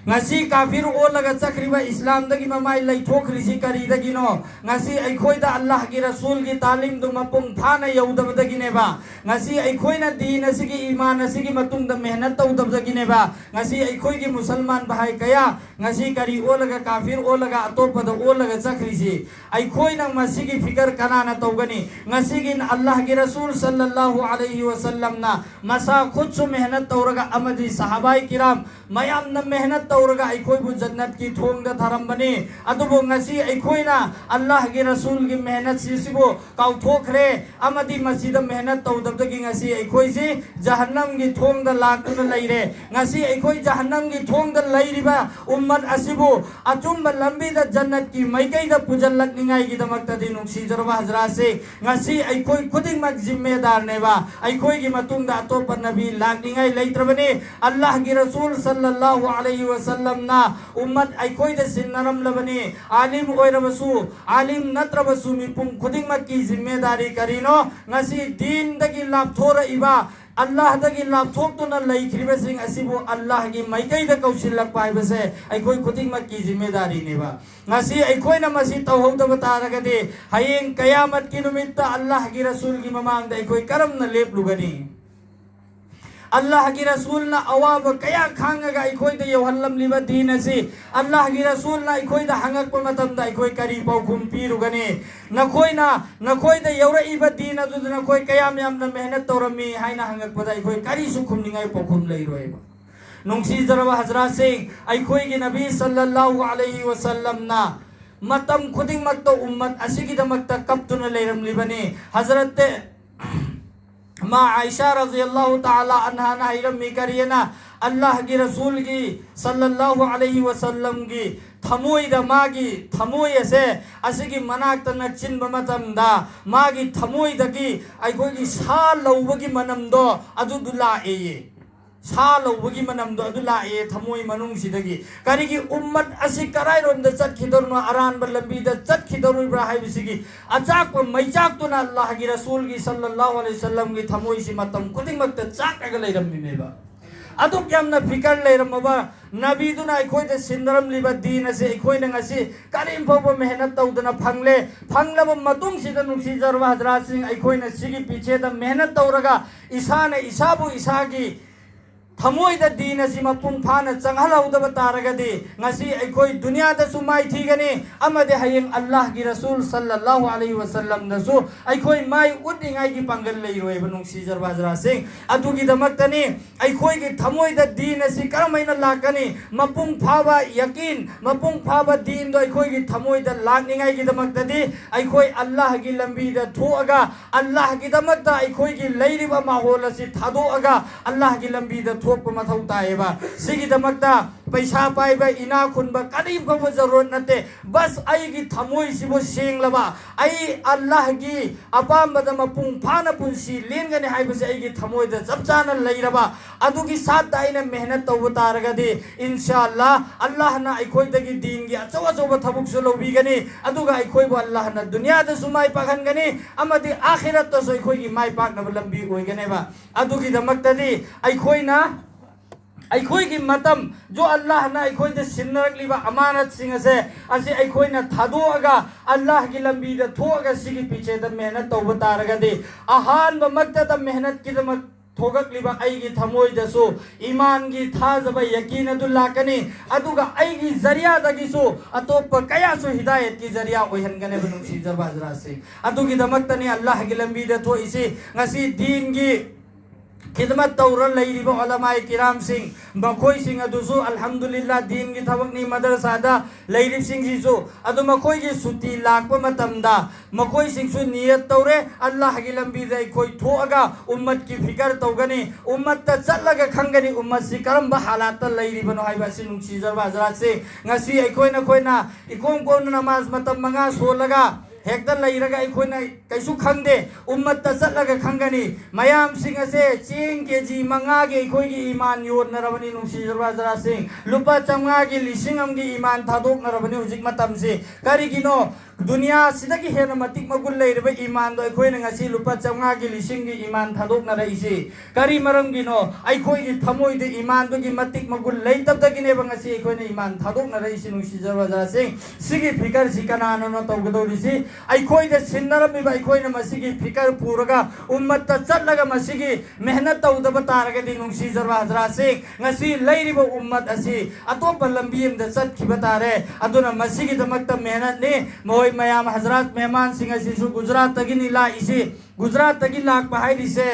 ngasi kafir o laga chakriba islam dagi mamai lai thokhrisi kari dagi no ngasi akhoi da allah ki rasul ki talim du mapung phana yaudab dagi ne ba ngasi akhoi na din asigi iman asigi matung da mehnat taudab dagi ne ba ngasi akhoi ki musalman bahai kaya ngasi kari o laga kafir o laga atopa da o laga chakrisi akhoi na masigi fikar kana na taugani ngasi gin allah ki rasul sallallahu alaihi wasallam na masa khud su mehnat tauraga amadi sahabai kiram mayam na mehnat तौरगा अखोय बु जन्नत की थोंग the थरमबने अदुबो ngasi अखोयना अल्लाह के रसूल की मेहनत सिसिबो काउथोखरे अमदी मस्जिद मेहनत तौदब दगी ngasi अखोय से जहन्नम की थोंग द लाकुन लैरे ngasi अखोय जहन्नम की थोंग द लैरिबा उम्मत असिबो अचुम लंबी द जन्नत की मैकै द पुजलक निंगाई की दमक तदि नुक्सी जरबा हजरा से ngasi अखोय खुदिंग मक जिम्मेदार नेबा अखोय की मतुंग द अतोप नबी लाक निंगाई लैत्रबने अल्लाह की रसूल सल्लल्लाहु अलैहि वसल्लम ना उम्मत अखोय द सिन्नरम लबने आलिम ओइरबसु आलिम नत्रबसु मिपुम खुदिंग मक की जिम्मेदारी करिनो ngasi दीन दगी लापथोर इबा अल्लाह दगी लापथोक तो न लैखरिबे सिंग असिबो अल्लाह की मैकै द कौशिलक पाइबसे अखोय खुदिंग मक की जिम्मेदारी नेबा ngasi अखोय न मसी तौहौद बतारगदे हयेंग कयामत की नुमित्त अल्लाह की रसूल की ममांग द अखोय करम न लेप लुगनी अल्लाह की रसूल ना अवाब कया खांगा अखोय द यौहल्लम लिबा दीन असी अल्लाह की रसूल ना अखोय द हंगक प मतम द अखोय करी पौखुम पीरुगने नखोय द यौरइबा दीन अदु नखोय कयाम याम न मेहनत तौरमी हाइना हंगक प द अखोय करी सुखुम निंगाय पौखुम लैरोयबा नुंगसी जरबा हजरा से अखोय की नबी सल्लल्लाहु अलैहि वसल्लम ना मतम खुदिंगमक्ता उम्मत असिगिदमक्ता कप्तुना लेरमलिबनी हजरत मा आयशा रज़ियल्लाहु ताला अन्हा ना हिरमी करियना अल्लाह की रसूल की सल्लल्लाहु अलैहि वसल्लम की थमोई दा मागी थमोई ऐसे असिगी मनाक तना चिन बमतमदा मागी थमोई दगी आइको की सा लौबगी मनमदो अदुदुला एये सा लौबगी मनमदो अदुला ए थमोई मनुंगसिदगी करिगी उम्मत असि कराइरोंदा चटखिदोरनो अरान बलंबी दा चटखिदोरब्रा हाइबिसिगी अचाक प मैचाक तुना अल्लाह की रसूल की सल्लल्लाहु अलैहि वसल्लम की थमोई सि मतम खुदिंगमक्ता चाकगा लेरममिमेबा अदुक यामना फिकर लेरमबा नबीदुना अखोइदा सिंदरमलिबा दीन असे अखोइना ngasi करीम फौबा मेहनत तौदना फंगले फंगलब मतुंग सिदा नुसीजरवा हजरात सिंह अखोइना सिगी पीछे दा मेहनत तौरगा इसाने इसाबु इसागी थमोई दा दीन असी मपुंग फाना चंगहलौदबा तारगदी ngasi अखोइ दुनिया दा सुमाई थीगनी अमदे हयेंग अल्लाह की रसूल सल्लल्लाहु अलैहि वसल्लम दसु अखोइ माई उदिंगाई की पंगल लेरोइबा नुसीजरवा हजरात सिंह अदुगी दमक्तनी अखोइ की थमोई दा दीन असी करमैना लाकनी मपुंग फाबा यकीन मपुंग फाबा दीन दो अखोइ की थमोई दा लाकनिंगाई की दमक्तदी अखोइ अल्लाह की लंबी दा थोअगा अल्लाह की दमक्ता अखोइ की लैरिबा माहौल असी थादोअगा अल्लाह की लंबी दा थोप मथौ ताएबा सिगी दमक्ता पैसा पाइबा इना खुनबा करीब को जरूरत नते बस आई की थमोई सिबो सेंगलबा आई अल्लाह की अपामबदा मपुंग फाना पुंसी लेनगने हाइबसे आई की थमोई दा जबचाना लैरबा अदुगी साथ आइना मेहनत तौब तारगदी इंशाअल्लाह अल्लाह ना अखोइदगी दीन की अचौ अचौबा थबुक सु लौबिगनी अदुगा अखोइबो अल्लाह ना दुनिया दा सुमाई पाखनगनी अमदि आखिरत तो अखोइ की माई पाकनबा लंबी ओइगनेबा अदुगी दमक्तदी अखोइना अखोइ की मतम जो अल्लाह ना अखोइ दे सिन्नरकलिबा अमानत सिंह से असे अखोइ ना थादोअगा अल्लाह की लंबी दा थोअगा सिगी पीछे दा मेहनत तौब तारगदी अहान ब मक्ता मेहनत की दमक थोगकलिबा आइगी थमोई दसो ईमान की थाजबा यकीन अदुल्लाकनी अदुगा आइगी जरिया दगिसो अतोप कयासो हिदायत की जरिया ओहनगने बनुसी जरबाजरा से अदुगी दमक्तनी अल्लाह की लंबी द थो इसी ngasi दीन की खिदमत तौर लैरिबा उलमाए किराम सिंह मखोई सिंह अदुसु अल्हम्दुलिल्लाह दीन की थबकनी मदरसादा लैरिब सिंह सिसु अदु मखोई की सुती लाकपा मतमदा मखोई सिंह सु नियत तौरे अल्लाह की लंबी दे कोई थोअगा उम्मत की फिकर तौगनी उम्मत त चलगा खंगनी उम्मत सि करम हालात लैरिबनो हाइबा सि नुंसी जरबा हजरात से ngasi अखोइना खोइना इकोम कोन नमाज मतम मंगा सोलगा हेक्ता लैरगा अखोइना कैसु खंगदे उम्मत त चलगा खंगनी मयाम सिंह से चेंग केजी मंगा के अखोइ की ईमान योनरबनी नुंसी जरबा हजरात से लुपा चंगा की लिसिंगम की ईमान थादोकनरबनी हुजिक मतम से करिगिनो दुनिया सिदगी हेन मतिक मगुल लेरबे ईमान दो अखोइना ngasi लुपा चंगा की लिसिंग की ईमान थादोकनरइसे करि मरमगिनो अखोइ की थमोइ दे ईमान दो की मतिक मगुल लेतबदगिनेबा ngasi अखोइना ईमान थादोकनरइसे नुंसी जरबा हजरात से सिगी फिकर सिकनानो न तौगदौरिसि अखोइ दे सिन्नरमिबा अखोइना मसिगी फिकर पुरगा उम्मत त चलगा मसिगी मेहनत तौदबा तारगदि नुंसी जरबा हजरात से ngasi लैरिबा उम्मत असि अतोप लंबीम द चटखिबा तारे अदुना मसिगी दमक्ता मेहनत ने मोय मयाम हजरात मेहमान सिंह सिसु गुजरात तगिनी ला इसी गुजरात तगी लाक पहाइरी से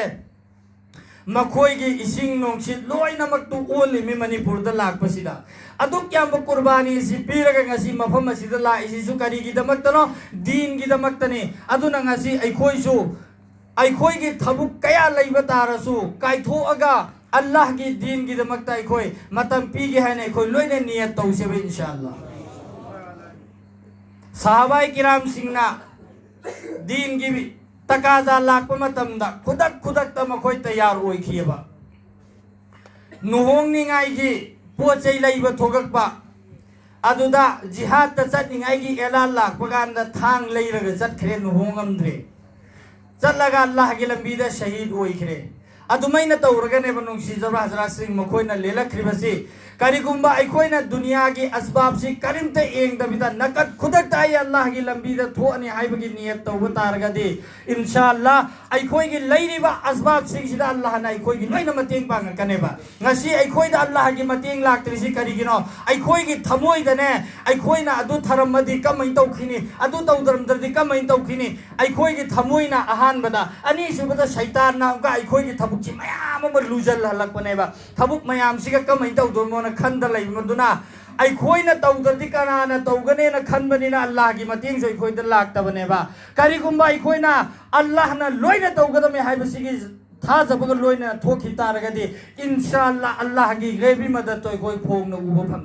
मखोई की इसिंग नोंगसी लोइनमक तु ओलिमि मणिपुर द लाक पसिदा अदुक याम कुर्बानी सि पीरगा ngasi मफम असिदा ला इसिसु करिगी दमक्तनो दीन की दमक्तने अदुना ngasi अखोइसु अखोइ की थबुक कया लैबा तारसु काइथोअगा अल्लाह की दीन की दमक्ता अखोइ मतम पीगे हैने अखोइ लोइने नियत तौसेबे इंशाअल्लाह साहबाई किराम सिंहना दीन की तकाजा लाकपा मतमदा खुदक खुदक त मखोइ तैयार ओइखियबा नुहोंगनिंगाई की पोचै लैबा थोगकपा अदुदा जिहाद त चटनिंगाई की एलान लाकपा गांदा थांग लैरगा चटखरे नुहोंगमद्रे चलगा अल्लाह की लंबी दा शहीद ओइखरे अदुमैना तौरगने बनुंसी जरबा हजरात सिंह मखोइना लेलखरिबसी करिगुम्बा अखोइना दुनिया की असबाब से करिमते एंगदबिदा नकद खुदक ताई अल्लाह की लंबी दा थोअनी हाइबगी नियत तौब तारगदि इंशाअल्लाह अखोइ की लैरिबा असबाब सिंगसिदा अल्लाह ना अखोइ की लोइना मतेंग पांगकनेबा ngasi अखोइदा अल्लाह की मतेंग लाक्तरिसि करिगिनो अखोइ की थमोइदने अखोइना अदु थरमदि कमै तौखिनि अदु तौदरमदरदि कमै तौखिनि अखोइ की थमोइना अहानबदा अनिसुबदा शैतान ना उका अखोइ की थबुक मयाम लुजल हलकपनेबा थबुक मयाम सिगा कमै तौदोमोना खंदा लैबमदुना ꯑꯩꯈꯣꯏꯅ ꯇꯧꯗ꯭ꯔꯗꯤ ꯀꯅꯥꯅ ꯇꯧꯒꯅꯦꯅ ꯈꯟꯕꯅꯤꯅ ꯑꯜꯂꯥꯍꯒꯤ ꯃꯇꯦꯡꯁꯦ ꯑꯩꯈꯣꯏꯗ ꯂꯥꯛꯇꯕꯅꯦꯕ ꯀꯔꯤꯒꯨꯝꯕ ꯑꯩꯈꯣꯏꯅ ꯑꯜꯂꯥꯍꯅ ꯂꯣꯏꯅ ꯇꯧꯒꯗꯕꯅꯤ ꯍꯥꯏꯕꯁꯤꯒꯤ ꯊꯥꯖꯕꯒ ꯂꯣꯏꯅ ꯊꯣꯛꯈꯤ ꯇꯥꯔꯒꯗꯤ ꯏꯟꯁꯥ ꯑꯜꯂꯥ ꯑꯜꯂꯥꯍꯒꯤ ꯒꯩꯕꯤ ꯃꯗꯠꯇꯣ ꯑꯩꯈꯣꯏ ꯐꯣꯡꯅ ꯎꯕ ꯐꯪ